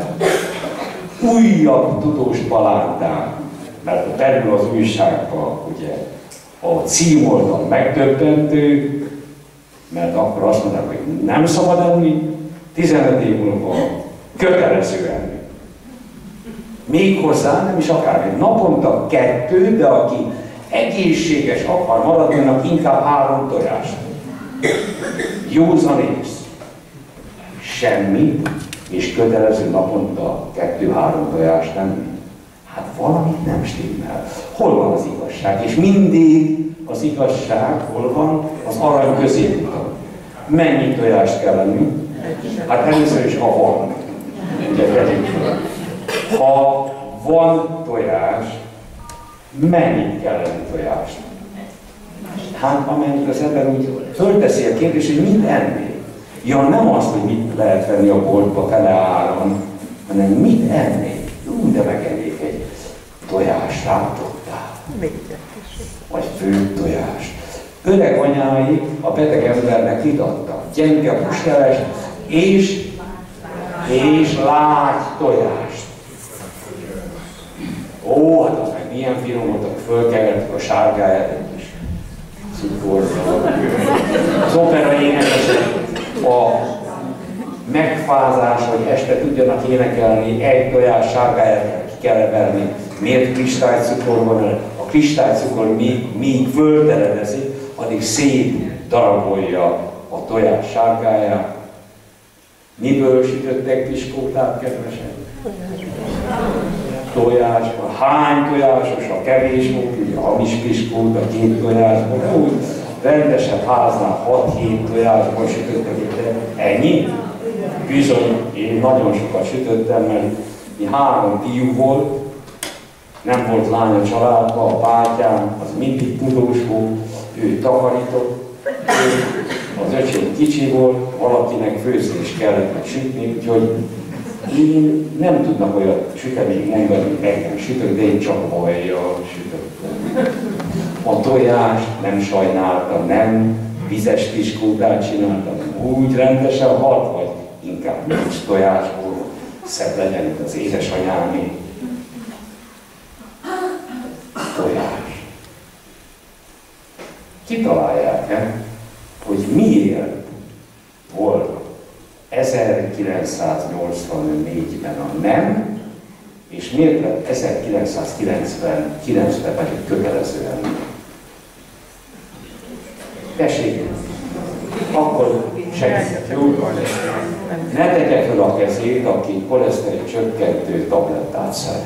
újabb tudós palánták, mert belül az újságban ugye a címoldal megdöbbentő, mert akkor azt mondták, hogy nem szabad enni, 15 év múlva kötelező enni. Méghozzá nem is akár naponta 2, de aki egészséges akar maradni, annak inkább 3 tojást. Józanész. Semmi, és kötelező naponta 2-3 tojást enni. Hát valamit nem stimmel. Hol van az igazság? És mindig az igazság hol van? Az arany középuton. Mennyi tojást kell enni? Hát először is, ha van. Ugye, ha van tojás, mennyit kell enni tojást? Hát amennyit az ember úgy fölteszi a kérdést, hogy mit enni. Ja, nem azt, hogy mit lehet venni a boltba fele áron, hanem mit enni. De megennék egy tojást, rátottál. Vagy főtt tojást. Öreg anyái a beteg embernek itattak gyenge húsleves és lágy tojást. Ó, hát az meg milyen finom voltak, fölkevertük a sárgáját egy kis cukorral. Az opera énekesek a megfázás, hogy este tudjanak énekelni, egy tojás sárgáját ki kell verni. Miért kristálycukor van? A kristálycukor míg fölteledezik, addig szétdarabolja a tojás sárgáját. Miből sütöttek piskótát, kedvesek? Tojásban. Hány tojásos, a kevés volt, ugye a hamis piskót, a 2 tojásban, de úgy rendesebb háznál 6-7 tojásban sütöttek itt. Ennyi? Bizony, én nagyon sokat sütöttem, mert mi 3 fiú volt, nem volt lány a családban, a bátyám, az mindig tudós volt, ő takarított, az öcsém kicsi volt, valakinek főzni is kellett meg sütni, úgyhogy én nem tudnak olyan süteményt mondani, hogy meg nem sütök, de én csak bajjal sütöttem. A tojást nem sajnáltam, nem vizes piskótát csináltam, úgy rendesen halt, vagy inkább nincs tojásból, szebb legyen, mint az édesanyámé. Tojás. Kitalálják-e, hogy miért volt 1984-ben a nem, és miért lett 1999-ben pedig kötelezően? Tessék, akkor segítek, jó? Ne tegye fel a kezét, aki koleszterin csökkentő tablettát szed.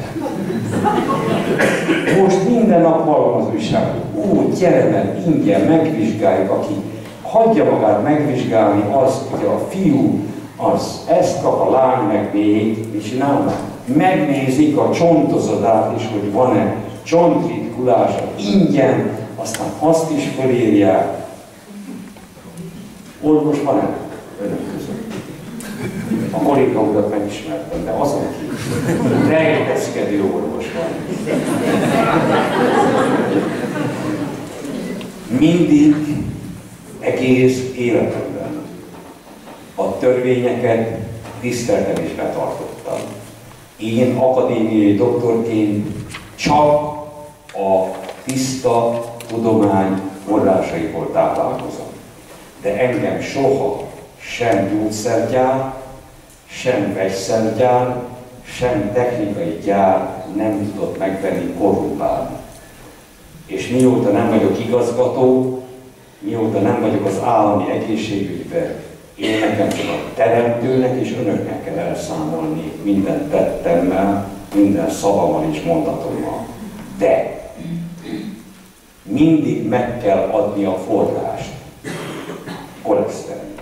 Most minden nap hallom az újságot. Ó, gyere meg, ingyen megvizsgáljuk, aki hagyja magát megvizsgálni, az, hogy a fiú az ezt kap, a lány meg még, mit csinálnak? Megnézik a csontozatát is, hogy van-e csontritkulása ingyen, aztán azt is felírják. Orvos van-e? Önök között. A Kolika urat megismertem, de azon kívül rejteszkedő orvos van. Mindig, egész életemben a törvényeket tiszteltem és betartottam. Én akadémiai doktorként csak a tiszta tudomány forrásaiból táplálkozom. De engem soha sem gyógyszergyár, sem vegyszergyár, sem technikai gyár nem tudott megvenni, korrumpálni. És mióta nem vagyok igazgató, mióta nem vagyok az állami egészségügyben, én nekem csak a teremtőnek és önöknek kell elszámolni minden tettemmel, minden szavammal és mondatommal. De mindig meg kell adni a forrást. Koleszterin.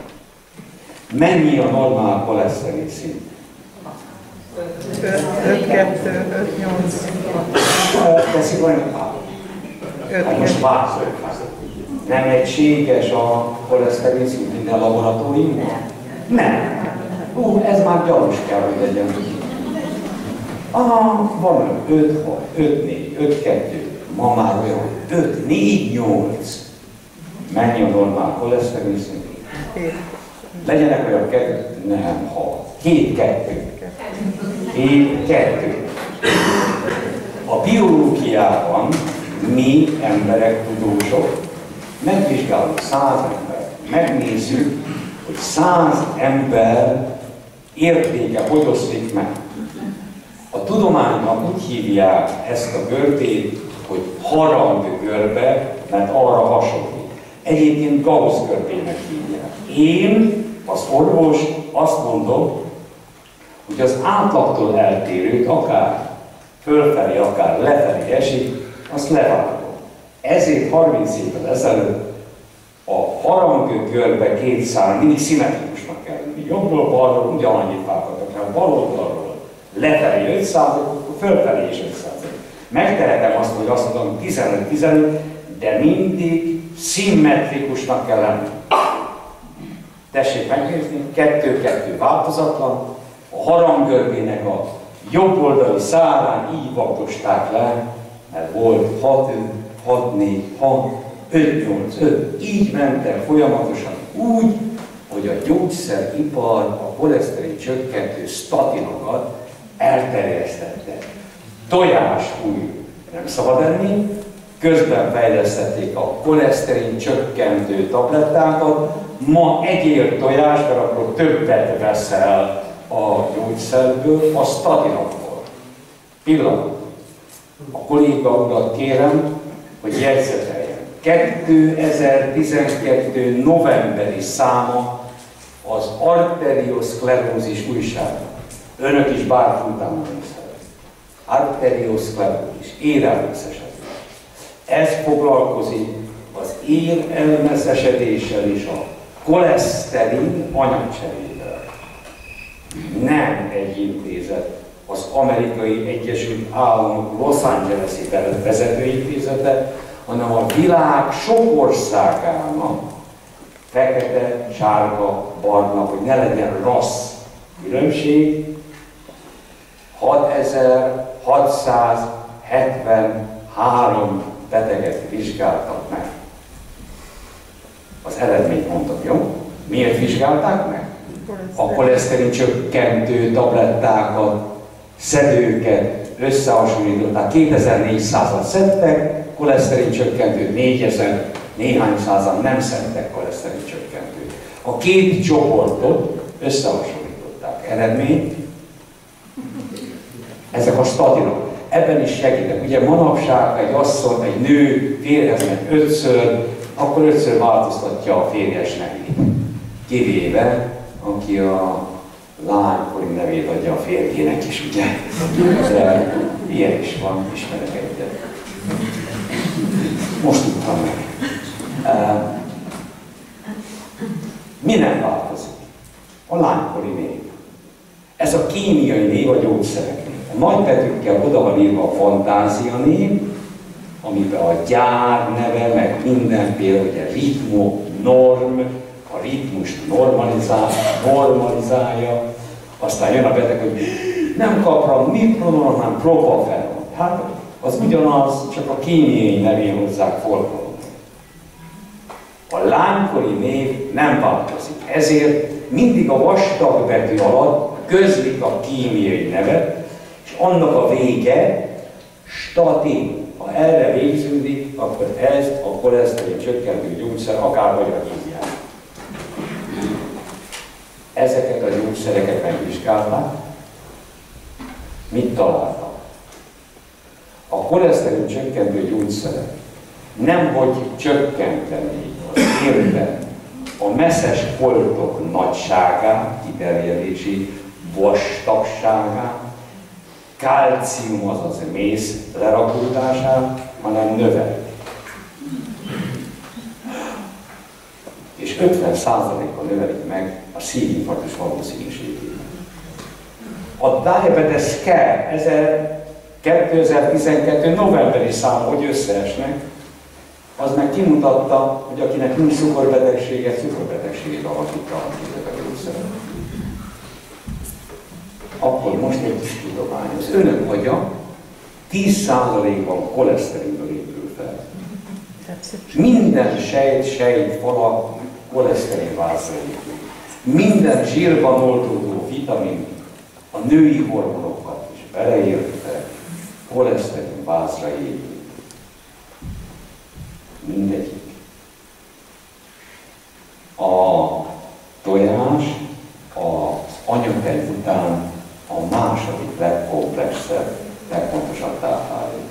Mennyi a normál koleszterin szint? 5-2, 5-8. Teszik olyan? Hát most változik. Nem egységes a koleszterin szint minden laboratóriumban? Nem. Ez már gyanús kell, hogy legyen. Van 5, 5-4, 5-2, ma már olyan 5-4-8. Mennyi a normál koleszterin szint? Legyenek olyan 2, nem 6. 2-2. 2-2. A biológiában mi emberek, tudósok, megvizsgálunk 100 embert, megnézzük, hogy 100 ember értéke hogy oszlik meg. A tudományban úgy hívják ezt a görbét, hogy harang-görbe, mert arra hasonlít. Egyébként Gauss görbének hívják. Én, az orvos, azt mondom, hogy az átlagtól eltérőt, akár fölfelé, akár lefelé esik, azt levágom. Ezért 30 évvel ezelőtt A harangkörbe két szál mindig szimmetrikusnak kell lenni. Jobbról balról ugyanannyit vághatok el, bal oldalról lefelé 5%, akkor fölfelé is 5%. Megtehetem azt, hogy azt mondom 15-15, de mindig szimmetrikusnak kell lenni. Tessék megnézni, 2-2 változatlan, a harangkörbének a jobb oldali szárán így vagdosták le, mert volt 6-4, 6, 5-8-5, így mentek folyamatosan úgy, hogy a gyógyszeripar a koleszterin csökkentő statinokat elterjesztette. Tojás úgy nem szabad enni, közben fejlesztették a koleszterin csökkentő tablettákat, ma egyél tojás, mert akkor többet veszel a gyógyszerből, a statinokból. Pillanat. A kolléga urat kérem, hogy jegyzeteljen. 2012. novemberi száma az arterioszklerózis újság. Önök is bárfultán nézhetek. Arterioszklerózis, érelmesesedés. Ez foglalkozik az érelmesesedéssel és a koleszterin anyagcserével. Nem egy intézet, az Amerikai Egyesült Államok Los Angeles-i vezetőintézete, hanem a világ sok országának fekete, sárga, barna, hogy ne legyen rassz különbség, 6673 beteget vizsgáltak meg. Az eredményt mondtam, jó? Miért vizsgálták meg? A koleszterin csökkentő tablettákat, szedőket összehasonlították. 2400-at szedtek, koleszterin csökkentőt 4000, néhány százan nem szedtek koleszterin csökkentőt. A két csoportot összehasonlították. Eredmény? Ezek a statinok. Ebben is segítek. Ugye manapság egy asszony, egy nő férjhez megy 5-ször, akkor 5-ször változtatja a férjes nevét. Kivéve, aki a lánykori nevét adja a férjének is, ugye? De ilyen is van, ismerek egyet. Most tudtam meg. Mi nem változik? A lánykori név. Ez a kémiai név a gyógyszereknél. A nagy betűkkel oda van írva a fantázia név, amiben a gyár neve, meg minden például, ugye ritmo, norm, a ritmust normalizálja, aztán jön a beteg, hogy nem kapra mipronon, hanem propaferon. Hát az ugyanaz, csak a kémiai nevén hozzák folklórnak. A lánykori név nem változik, ezért mindig a vastag betű alatt közlik a kémiai nevet, és annak a vége statin. Ha erre végződik, akkor ez a koleszterin csökkentő gyógyszer, akárhogyra hívják. Ezeket a gyógyszereket megvizsgálták. Mit találtak? A koleszterin csökkentő gyógyszerek nemhogy csökkenteni az érben a messzes foltok nagyságát, kiterjedését, vastagságát, kalcium, azaz mész lerakódását, hanem növel. És 50%-kal növelik meg a szívinfarktus valószínűségét. A Diabetes Care 2012. novemberi szám, hogy összeesnek, az meg kimutatta, hogy akinek nincs cukorbetegsége, cukorbetegségét alakítja a gyógyszerek. Akkor most egy kis tudomány. Az önök agya 10%-ban koleszterinből épül fel. Minden sejtfala koleszterinvázra épül. Minden zsírban oldódó vitamin, a női hormonokat is beleértve koleszterinvázra épül. Mindegyik. A tojás az anyatej után a második legkomplexebb, legfontosabb táplálék.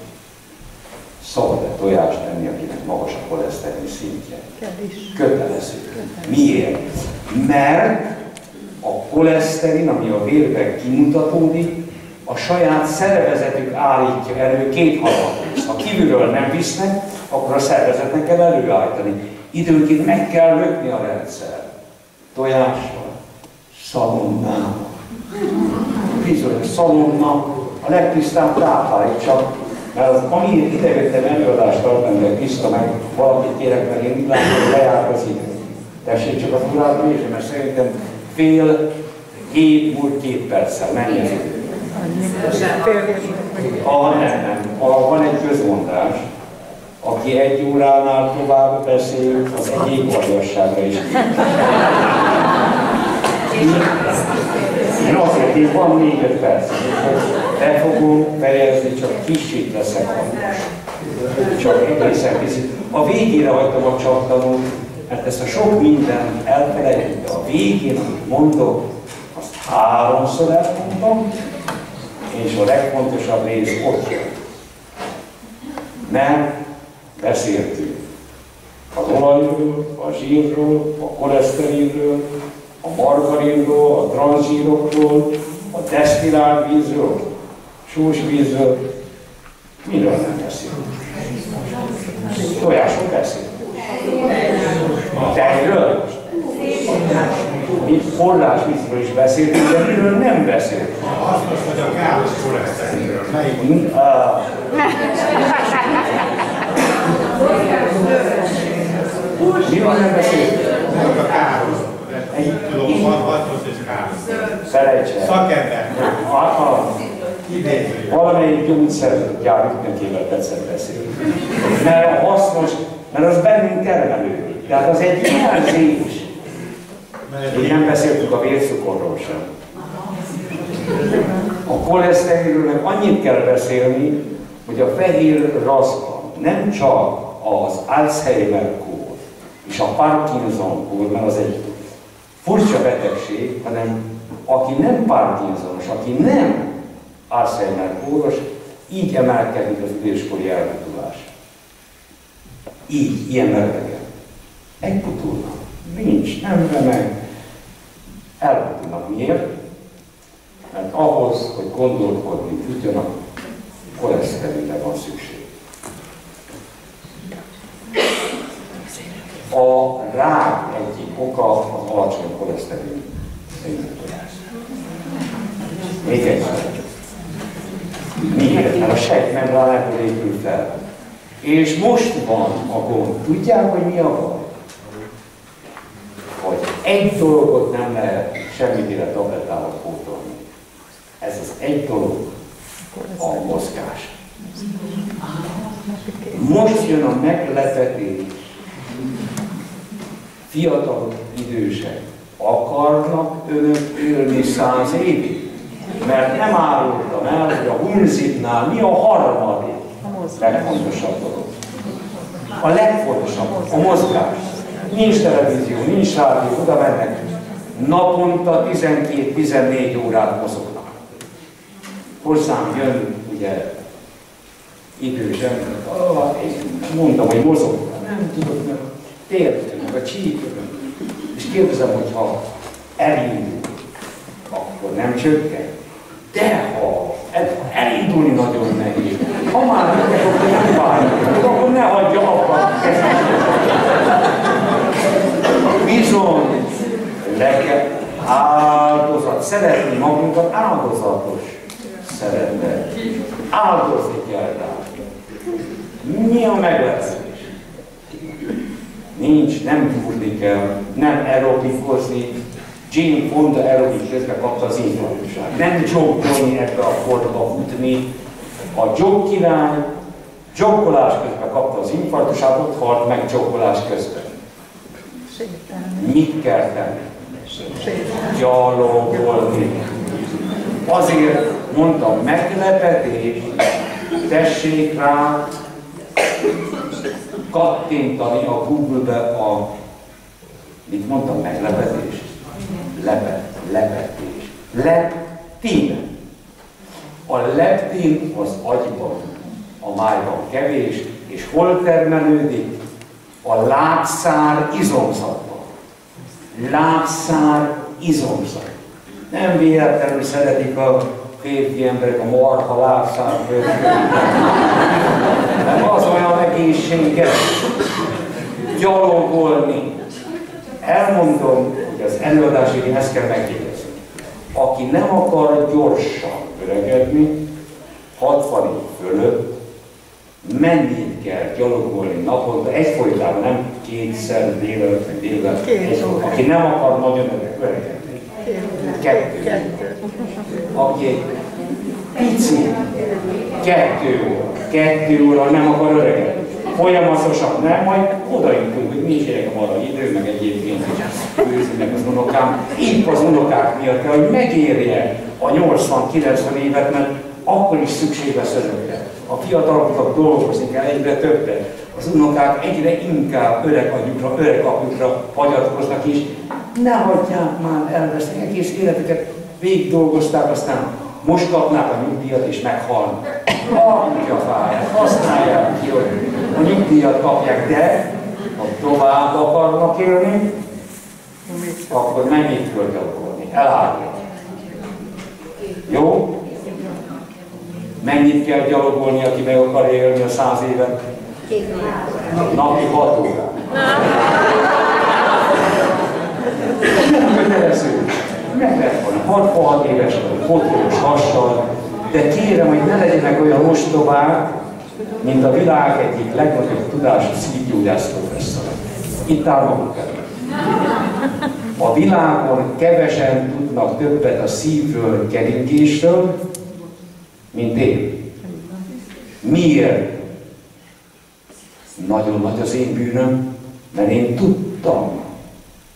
Szabad-e tojást enni, akinek magas a koleszterin szintje? Kötelező. Miért? Mert a koleszterin, ami a vérben kimutatódik, a saját szervezetük állítja elő két harmadrészt. Ha kívülről nem visznek, akkor a szervezetnek kell előállítani. Időnként meg kell lökni a rendszer. Tojással, szalonnával. Bizonyos szalonna a legtisztább táplálék, csak mert amiért idejöttem előadást tartani, de tiszta meg valakit kérek, mert én látom, hogy lejárt az idő. Tessék csak az órát nézni, mert szerintem fél hét múlt 2 perccel menjen idő. Nem. Van egy közmondás, aki 1 óránál tovább beszél, az egyéb agyasságra is. Én azért, én van 4-5 perc, el fogom fejezni, csak kicsit leszek hangos. Csak egészen kicsit. A végére hagytam a csattanót, mert ezt a sok mindent elfelejtett, de a végén, amit mondok, azt 3-szor elmondtam, és a legfontosabb rész ott jön. Mert beszéltünk az olajról, a zsírról, a koleszterinről, a margarinról, a transzsírokról, a desztillált vízről, sós vízről. Miről nem beszélünk? Tojásról beszélünk. A tejről? Mi forrásvízről is beszélünk, de miről nem beszélünk? Azt most, hogy a káros koleszterinről. Miről nem beszélünk? Meg a káros. Tudom, hasznos és káros. Felejtsen. Szakember. Valamelyik gyógyszergyár ügynökével tetszett beszélni. Mert hasznos, mert az bennünk termelődik. Tehát az egy jelzés. Még nem beszéltünk a vércukorról sem. A koleszterinről meg annyit kell beszélni, hogy a fehér raszban nem csak az Alzheimer-kór és a Parkinson-kór, mert az egy furcsa betegség, hanem aki nem Parkinsonos, aki nem Alzheimer-kóros, így emelkedik az időskori elbutulás. Így, ilyen meredeken. Elbutulnak. Nincs, nem remeg. Elbutulnak. Miért? Mert ahhoz, hogy gondolkodni tudjanak, koleszterinre van szükség. A rák egyik oka az alacsony koleszterin szintet. Még egyszer. Miért? Mert a sejtmembrán épül fel. És most van a gond. Tudják, hogy mi a baj? Hogy egy dolgot nem lehet semmiféle tablettával pótolni. Ez az egy dolog, a mozgás. Most jön a meglepetés. Fiatalok, idősek akarnak önök élni 100 évig? Mert nem árultam el, hogy a Hunzitnál mi a harmadik legfontosabb dolog. A legfontosabb, a mozgás. Nincs televízió, nincs rádió, oda mennek. Naponta 12-14 órát mozognak. Hozzám jön, ugye, idős ember, mondtam, hogy mozognak. Nem tudok, mert tértünk, a csípőn. És kérdezem, hogy ha elindul, akkor nem csökken. De ha elindulni nagyon nehéz, ha már nem várjuk, akkor ne hagyja abba. Bizony, áldozat, szeretni magunkat áldozatos szeretet. Áldozni kell rá. Mi a meglepetés? Nincs, nem gyúrni kell, nem aerobikozni. Jane Fonda aerobik közben kapta az infarktusát. Nem joggolni ebbe a korba futni. A jog király jogkolás közben kapta az infarktusát, ott halt meg jogkolás közben. Mit kell tenni? Gyalogolni. Azért mondtam, meglepetés, tessék rá kattintani a Google-be a, mit mondtam, meglepetés? Lepetés. Leptin. A leptin az agyban, a májban kevés, és hol termelődik? A lábszár izomzatban. Lábszár izomzat. Nem véletlenül szeretik a férfi emberek a marha lábszár nem az olyan egészséges. gyalogolni. Elmondom, hogy az előadás végén ezt kell megjegyezni. Aki nem akar gyorsan öregedni, 60 év fölött, mennyit kell gyalogolni naponta, egyfolytában, nem kétszer délelőtt, meg délelőtt, aki nem akar nagyon öregedni. 2. Aki pici, 2 óra nem akar öregedni. Folyamatosan nem, majd odajutunk, hogy nincs gyerek arra idő, meg egyébként is őzinek az unokám. Épp az unokák miatt kell, hogy megérje a 80-90 évet, mert akkor is szükség lesz örökre. A fiataloknak dolgozni kell egyre többet. Az unokák egyre inkább öreg anyjukra, öreg apjukra hagyatkoznak, és ne hagyják már elveszni, egész életüket végig dolgozták, aztán most kapnák a nyugdíjat és meghalnak. A fáját, használják ki, hogy a nyugdíjat kapják, de ha tovább akarnak élni, akkor mennyit kell gyalogolni? Elállni. Jó? Mennyit kell gyalogolni, aki meg akar élni a 100 évet? Napi 6 órát. Nem kötelező. Meg lehet volna 66 éves, fotós hassal, de kérem, hogy ne legyenek olyan ostobák, mint a világ egyik legnagyobb tudású szívgyógyász professzor. Itt áll maguk előtt. A világon kevesen tudnak többet a szívről, keringésről, mint én. Miért? Nagyon nagy az én bűnöm, mert én tudtam,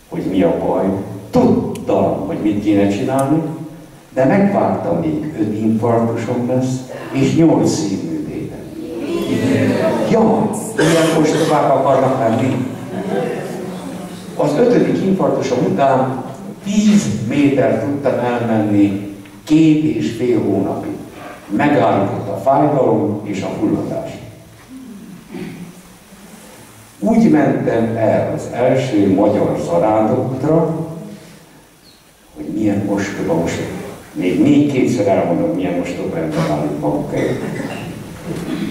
hogy mi a baj. Tudtam, hogy mit kéne csinálni, de megvártam, még 5 infarktusom lesz, és 8 szívműtéten. Ja, ilyen ostobák akarnak lenni. Az 5. infarktusom után 10 méter tudtam elmenni 2,5 hónapig. Megállított a fájdalom és a fulladás. Úgy mentem el az első magyar zarándokútra, hogy milyen ostoba most. Még kétszer elmondom, milyen ostoba ember állít maguk előtt.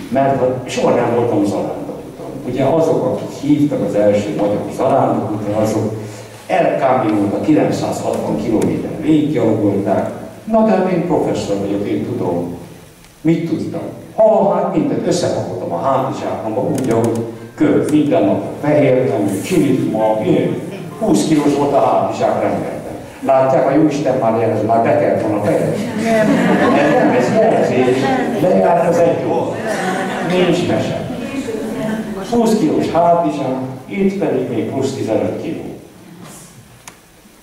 Mert soha nem voltam zarándokúton. Ugye azok, akik hívtak az első magyar zarándokútra, azok elkámbinultak 960 kilométer végiggyalogolták. Na de én professzor vagyok, én tudom. Mit tudtam? Hát mindent összepakoltam a hátizsákomba, úgy, ahogy költ minden nap fehér nemű, csilit ma, 20 kilós volt a hátizsák rendeltem. Látják, a Jóisten már jelez, már be kellett volna teljes. Nem, ez jelzés, lejárt az 1 óra. Nincs mese. 20 kilós hátizsák, itt pedig még plusz 15 kiló.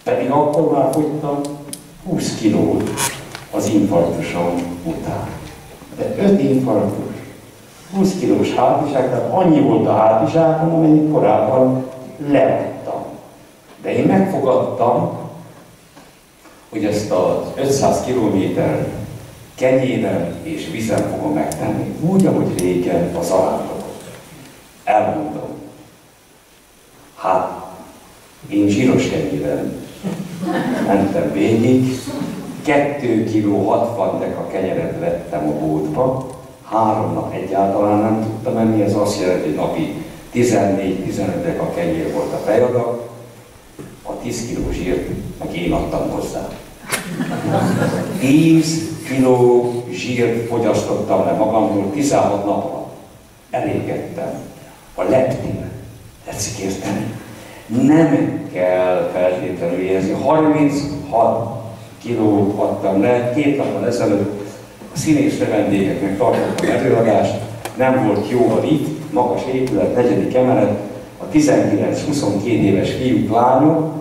Pedig akkor már fogytam 20 kilót az infarktusom után. De 5 infarktus, 20 kilós hátizsák, tehát annyi volt a hátizsákom, amennyit korábban leadtam. De én megfogadtam, hogy ezt az 500 kilométer kenyérrel és vízen fogom megtenni. Úgy, ahogy régen az zarándokot. Elmondom. Hát, én zsíros kenyérrel mentem végig, 2 kg 60 deka kenyeret vettem a boltba, 3 nap egyáltalán nem tudtam enni, ez azt jelenti, hogy napi 14-15 deka kenyér volt a fejadag, a 10 kg zsírt meg én adtam hozzá. 10 kg zsírt fogyasztottam le magamból 16 nap alatt. Elégettem. A leptin. Tetszik érteni? Nem kell feltétlenül érezni. 36 kilót adtam le, 2 nappal ezelőtt a színész vendégeknek tartottam előadást, nem volt jó a lift, magas épület, 4. emelet, a 19-22 éves fiúk, lányok,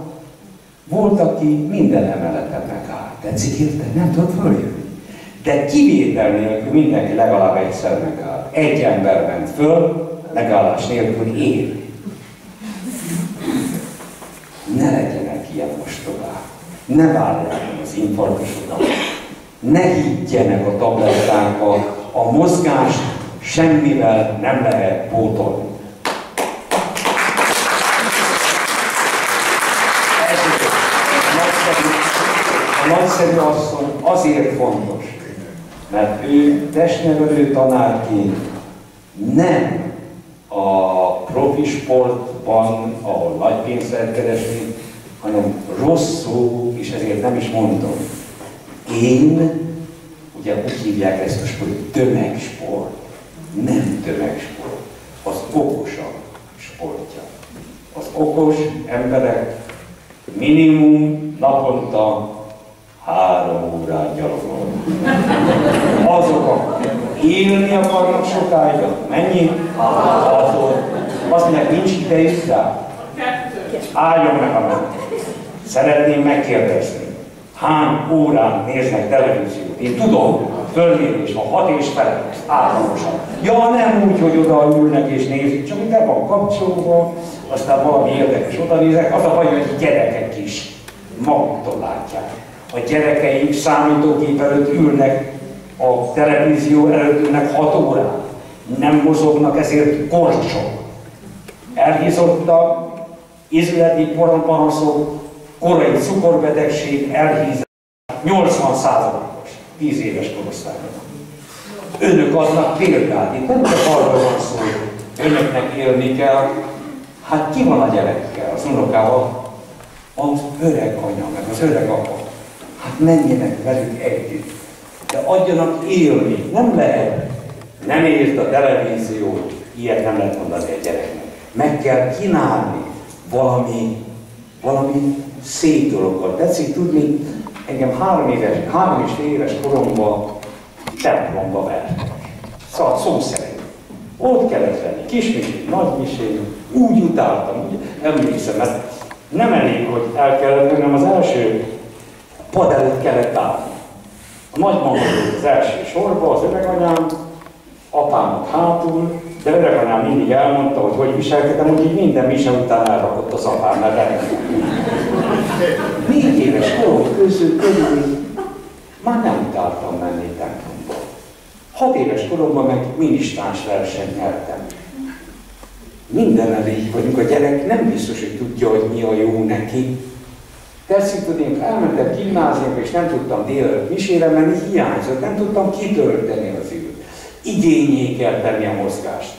volt, aki minden emeleten megállt. Tetszik érteni? Nem tudott följönni. De kivétel nélkül mindenki legalább egyszer megáll. 1 ember ment föl, megállás nélkül él. Ne legyenek ilyen ostobák. Ne várják az infarktusokat. Ne higgyenek a tablettákkal. A mozgást semmivel nem lehet pótolni. A nagyszerű asszony azért fontos, mert ő testnevelő tanárként nem a profi sportban, ahol nagy pénzt lehet keresni, hanem rosszul, és ezért nem is mondom. Én, ugye úgy hívják ezt a sport, tömegsport. Nem tömegsport. Az okosabb sportja. Az okos emberek minimum naponta 3 órát gyalogolnak. Azok, akik élni akarnak sokáig, mennyi? Az mondják, nincs idejük rá. Álljon meg a meg. Szeretném megkérdezni, hány órán néznek televíziót? Én tudom, fölmérés van, 6 és fele, átlagosan. Ja, nem úgy, hogy oda ülnek és nézik, csak ide van kapcsolva, aztán valami érdekes oda nézek, az a baj, hogy a gyerekek is maguktól látják. A gyerekeink számítógép előtt ülnek, a televízió előtt ülnek 6 órán. Nem mozognak, ezért korcsok. Elhízottak, izületi panaszok, korai cukorbetegség, elhízás 80%-os 10 éves korosztályban. Önök adnak példát, itt nem csak arról van szó, hogy önöknek élni kell. Hát ki van a gyerekkel, az unokával? Az öreg anya, meg az öreg apa. Hát menjenek velük együtt. De adjanak élni, nem lehet. Nem ért a televíziót, ilyet nem lehet mondani a gyereknek. Meg kell kínálni valami szép dologgal. Tetszik tudni, engem 3 és fél éves koromban templomba vertek. Szóval szó szerint. Ott kellett lenni, kismiség, nagymiség, úgy utáltam, úgy emlékszem, mert nem elég, hogy el kellett lenni, hanem az első pad előtt kellett állni. A nagymama volt az első sorba, az öreganyám, apámnak hátul, de öreganyám mindig elmondta, hogy viselkedem, hogy így minden mise után elrakott az apám, mert elengedett. 4 éves korom körül már nem utáltam menni templomba. 6 éves koromban meg minisztráns versenyt nyertem. Minden elég vagyunk, a gyerek nem biztos, hogy tudja, hogy mi a jó neki. Tetszik tudni, elmentem gimnáziumba, és nem tudtam délelőtt misére menni, hiányzott, nem tudtam kitölteni az időt. Igényé kell tenni a mozgást.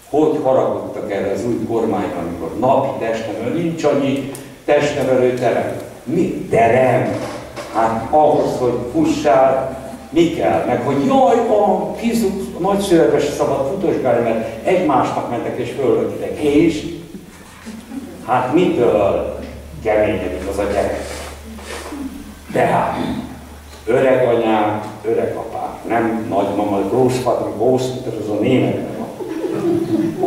Hogy haragudtak erre az új kormányra, amikor napi testnevelő, nincs annyi testnevelő terem. Mi? Terem? Hát ahhoz, hogy fussál, mi kell? Meg hogy jaj, a nagyszőrbe se szabad futosgálni, mert egymásnak mentek és fölöttek. És? Hát mitől keményedik az a gyerek? Tehát öreg anyám, öreg apám, nem nagymama, Großvater, Großmutter, az a németben van.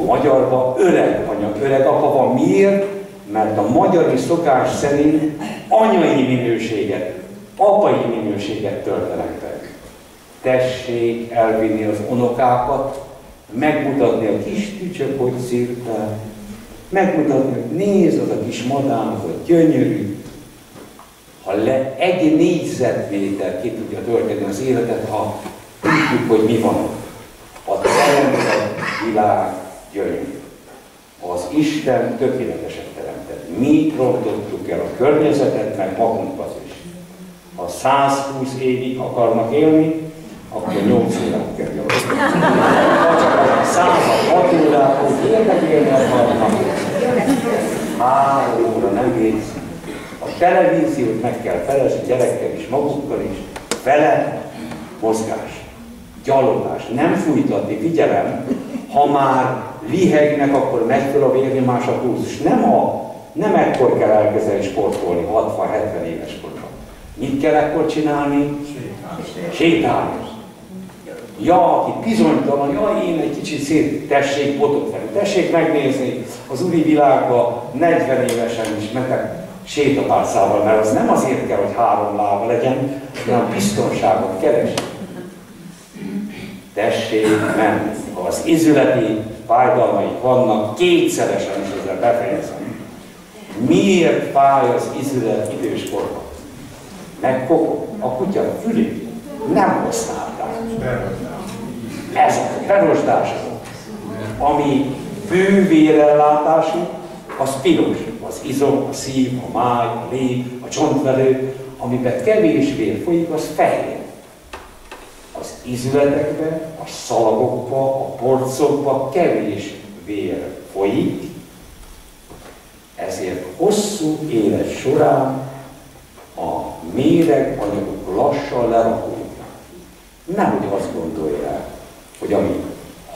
A magyarban öreg anya, öreg apa van. Miért? Mert a magyari szokás szerint anyai minőséget, apai minőséget töltenek be. Tessék elvinni az unokákat, megmutatni a kis tücsök, hogy szirtál, megmutatni, hogy nézd, az a kis madár, az a gyönyörű. Ha egy négyzetméter ki tudja tölteni az életet, ha tudjuk, hogy mi van ott. A teremtett világ gyönyörű. Az Isten tökéletesen teremtett. Mi rontottuk el a környezetet, meg magunkat is. Ha 120 évig akarnak élni, akkor 8 órát kell gyalogolni. Ha csak a 106 órát, hogy érdekélni akarnak, 3 óra nem végzik. A televíziót meg kell felezni gyerekkel is, magukkal is. Vele mozgás, gyalogás, nem fújtatni, figyelem, ha már lihegnek, akkor megy fel a vérnyomás, a pulzus. Nem ekkor kell elkezdeni sportolni, 60-70 éves korban. Mit kell ekkor csinálni? Sétálni. Ja, aki bizonytalan, ja, én egy kicsit szét, tessék botot felül, tessék megnézni az úri világban 40 évesen is mentek sétapálcával, mert az nem azért kell, hogy 3 lába legyen, hanem biztonságot keres. Tessék menni. Ha az izületi fájdalmaik vannak, kétszeresen is ezzel befejezem. Miért fáj az izület időskorban? Megkopog a kutya fülét. Nem használták. Ez a berosdás, ami fő vérellátású, az piros. Az izom, a szív, a máj, a lég, a csontvelő, amiben kevés vér folyik, az fehér. Az izületekben, a szalagokban, a porcokban kevés vér folyik, ezért hosszú élet során a méreganyagok lassan lerakódnak. Nehogy azt gondolják, hogy amit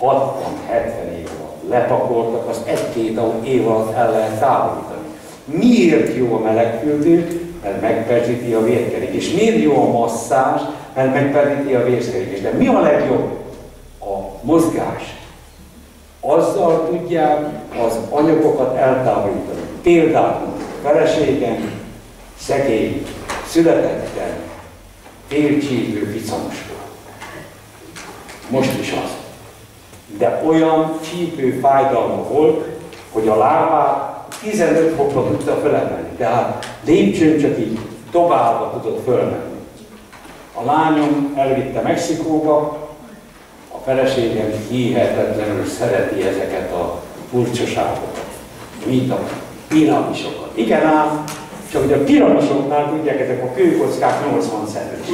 60-70 év alatt lepakoltak, az 1-2 év alatt el lehet távolítani. Miért jó a melegfürdés? Mert megperdíti a vérkeringést. Miért jó a masszázs? Mert megperdíti a vérkeringést. De mi a legjobb? A mozgás. Azzal tudják az anyagokat eltávolítani. Példát mondjuk, a feleségem szegény, születetlen, félcsípő ficanos volt. Most is az. De olyan csípő fájdalma volt, hogy a lábát 15 fokra tudta fölemelni. Tehát lépcsőn csak így dobálva tudott fölmenni. A lányom elvitte Mexikóba, a feleségem hihetetlenül szereti ezeket a furcsaságokat, mint a piramisokat. Igen ám, csak hogy a piramisoknál tudják, ezek a kőkockák 80 centis.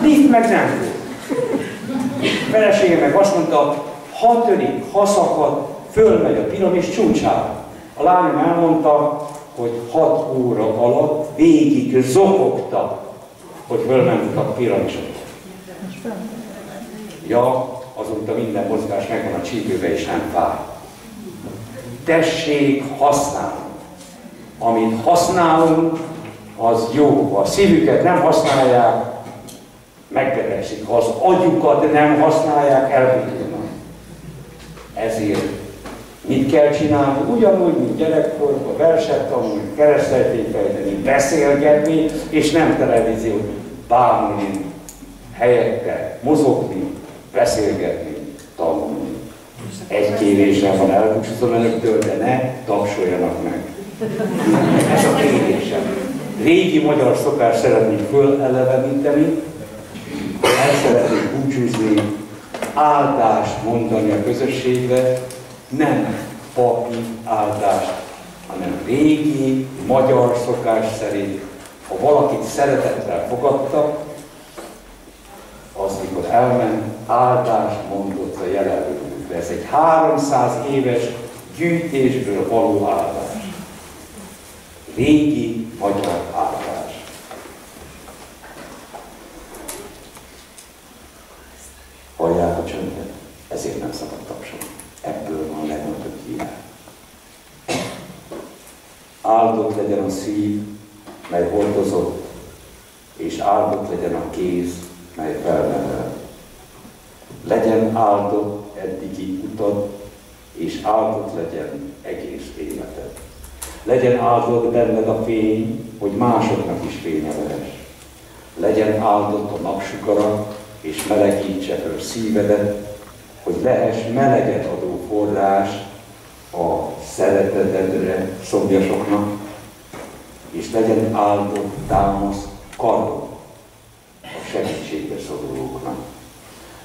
Itt meg nem volt. A feleségem meg azt mondta, ha törik, ha szakad, fölmegy a piramis csúcsára. A lányom elmondta, hogy 6 óra alatt végig zokogta, hogy fölmentek a piramisok. Ja, azóta minden mozgás megvan a csípőbe és nem fáj. Tessék használni. Amit használunk, az jó. Ha a szívüket nem használják, megbetegszik. Ha az agyukat nem használják, elbutulnak. Ezért mit kell csinálni? Ugyanúgy, mint gyerekkorban, verset tanulni, keresztelték fejteni, beszélgetni, és nem televíziót bámulni, helyette mozogni, beszélgetni, tanulni. Egy kérésem van, elbúcsúzom önöktől, de ne tapsoljanak meg. Ez a kérésem. Régi magyar szokás szeretnék föleleveníteni, el szeretnék búcsúzni, áldást mondani a közösségbe, nem papi áldást, hanem régi magyar szokás szerint, ha valakit szeretettel fogadtak, az, mikor elment, áldást mondott a jelenlőkbe. Ez egy 300 éves gyűjtésből való áldás. Régi magyar áldás. Hallják a csöndet? Ezért nem szabad tapsolni. Ebből van legnagyobb hír. Áldott legyen a szív, mely hordozott, és áldott legyen a kéz, mely felnevel. Legyen áldott eddigi utad, és áldott legyen egész életed. Legyen áldott benned a fény, hogy másoknak is fénye lehess. Legyen áldott a napsugara, és melegítse föl szívedet, hogy lehess meleget adó forrás a szeretetedre szomjasoknak, és legyen áldott támasz karod a segítségbe szorulóknak.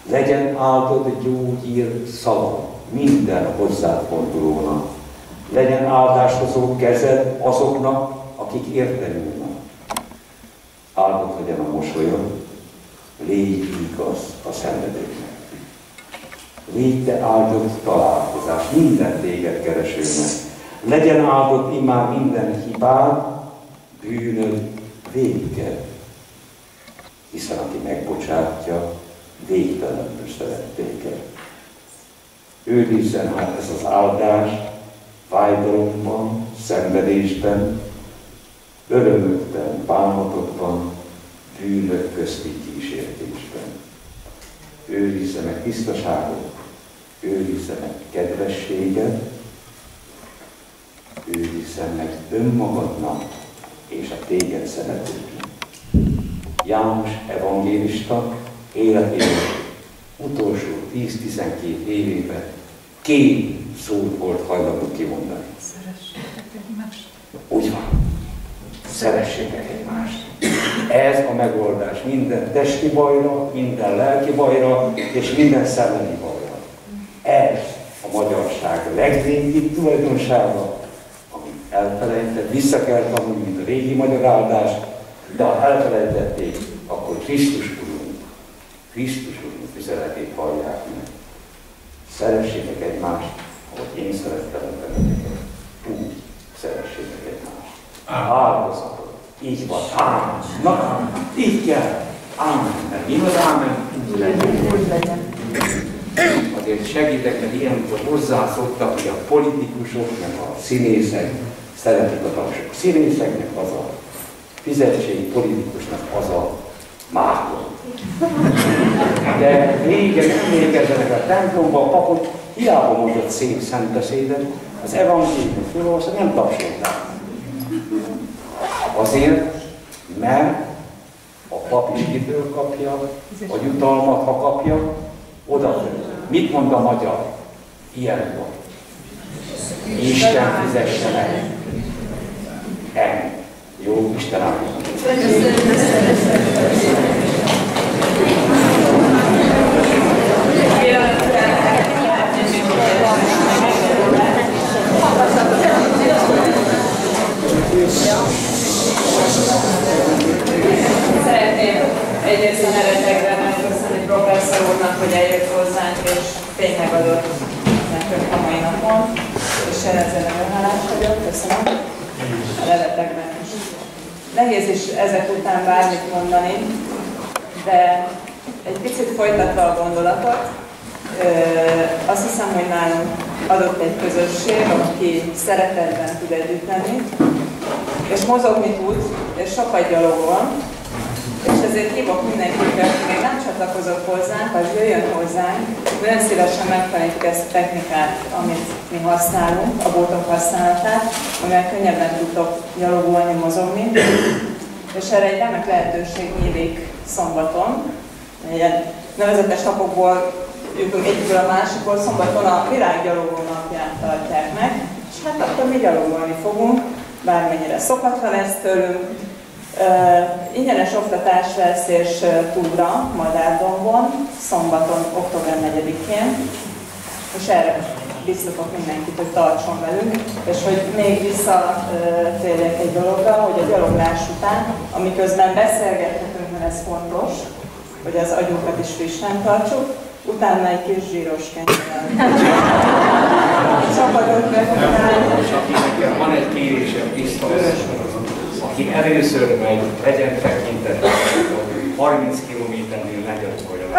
Legyen áldott gyógyír szava minden hozzád fordulónak. Legyen áldáshozó kezed azoknak, akik érte nyúlnak. Áldott legyen a mosolyod, légy igaz a szenvedőknek. Légy te áldott találkozás minden téged keresőnek. Legyen áldott immár minden hibád, bűnöd vége. Hiszen aki megbocsátja, végtelenül szeret téged. Őrizzen hát ez az áldás fájdalomban, szenvedésben, örömökben, bánatokban, bűnök közti kísértésben. Őrizze meg tisztaságot, őrizze meg kedvességet, őrizze meg önmagadnak és a téged szeretőknek. János evangélista életének utolsó 10-12 évében 2 szót volt hajlandó kimondani. Szeressétek egymást. Úgy van. Szeressétek egymást. Ez a megoldás minden testi bajra, minden lelki bajra és minden szellemi bajra. Ez a magyarság legrégibb tulajdonsága, amit elfelejtett, vissza kell tanulni, mint a régi magyar áldás, de ha elfelejtették, akkor Krisztus Urunk üzenetét hallják meg. Szeressétek egymást, hogy én szerettelek benneteket. Úgy szeressétek egymást. Áldozatot. Így van. Ámen. Na, így kell. Ámen. Mert mi az ámen? Úgy legyen. Azért segítek, mert ilyenkor hozzászoktak, hogy a politikusok, meg a színészek szeretik a tapsok. Színészeknek az a fizetség, politikusnak az a mákon. De régen emlékezzenek a templomban, a papot hiába mondott szép szentbeszédet, az evangélium fölolvasva nem tapsolták. Azért, mert a pap is kitől kapja, a jutalmat, ha kapja, oda. Mit mond a magyar? Ilyen van. Isten fizesse meg. Ennyi. Jó, Isten áldjon. Szeretném egyrészt a nevetekben megköszönni professzor úrnak, hogy eljött hozzánk, és tényleg adott nekünk a mai napon, és ezzel nagyon hálás vagyok, köszönöm a nevetekben is. Nehéz is ezek után bármit mondani, de egy picit folytatva a gondolatot, azt hiszem, hogy nálunk adott egy közösség, aki szeretetben tud együtt lenni, és mozogni tud, és sokat gyalogol, és ezért hívok mindenkit, aki még nem csatlakozott hozzánk, az jöjjön hozzánk. Nagyon szívesen megtanítjuk ezt a technikát, amit mi használunk, a bótok használatát, amivel könnyebben tudtok gyalogolni, mozogni. És erre egy remek lehetőség nyílik szombaton. Ilyen nevezetes napokból jutunk egyikből a másikból, szombaton a világgyalogó napját tartják meg, és hát akkor mi gyalogolni fogunk, bármennyire szokatlan lesz tőlünk. Ingyenes oktatás lesz és túra Madárdombon, szombaton, október 4-én, és erre biztatok mindenkit, hogy tartson velünk, és hogy még visszatérjek egy dologra, hogy a gyaloglás után, amiközben beszélgethetünk, mert ez fontos, hogy az agyunkat is frissen tartsuk, utána egy kis zsíros kenyérrel. Csapatot befogadni. És akinek van egy kérésem, biztos, aki először megy, legyen tekintettel, hogy 30 km-nél ne gyalogoljon.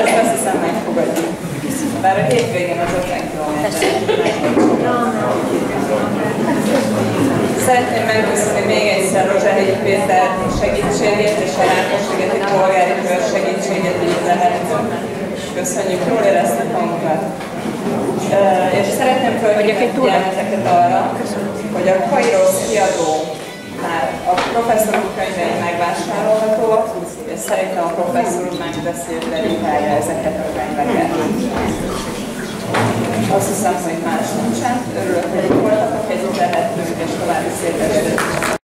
Ezt azt hiszem megfogadjuk. Bár a hétvégén az 50 km. Szeretném megköszönni még egyszer Rozsahegyi Péter segítségét és a Rákosligeti polgári kör segítségét, így lehetünk. Köszönjük, jól éreztük magunkat. És szeretném felhívni figyelmeteket arra, hogy a Kairos kiadó már a professzor úr könyvei megvásárolhatóak, és szerintem a professzor úr megveszi, hogy dedikálja ezeket a könyveket. Azt hiszem, hogy más nincsen. Örülök, hogy itt voltatok, együtt lehetünk, és további szép estét.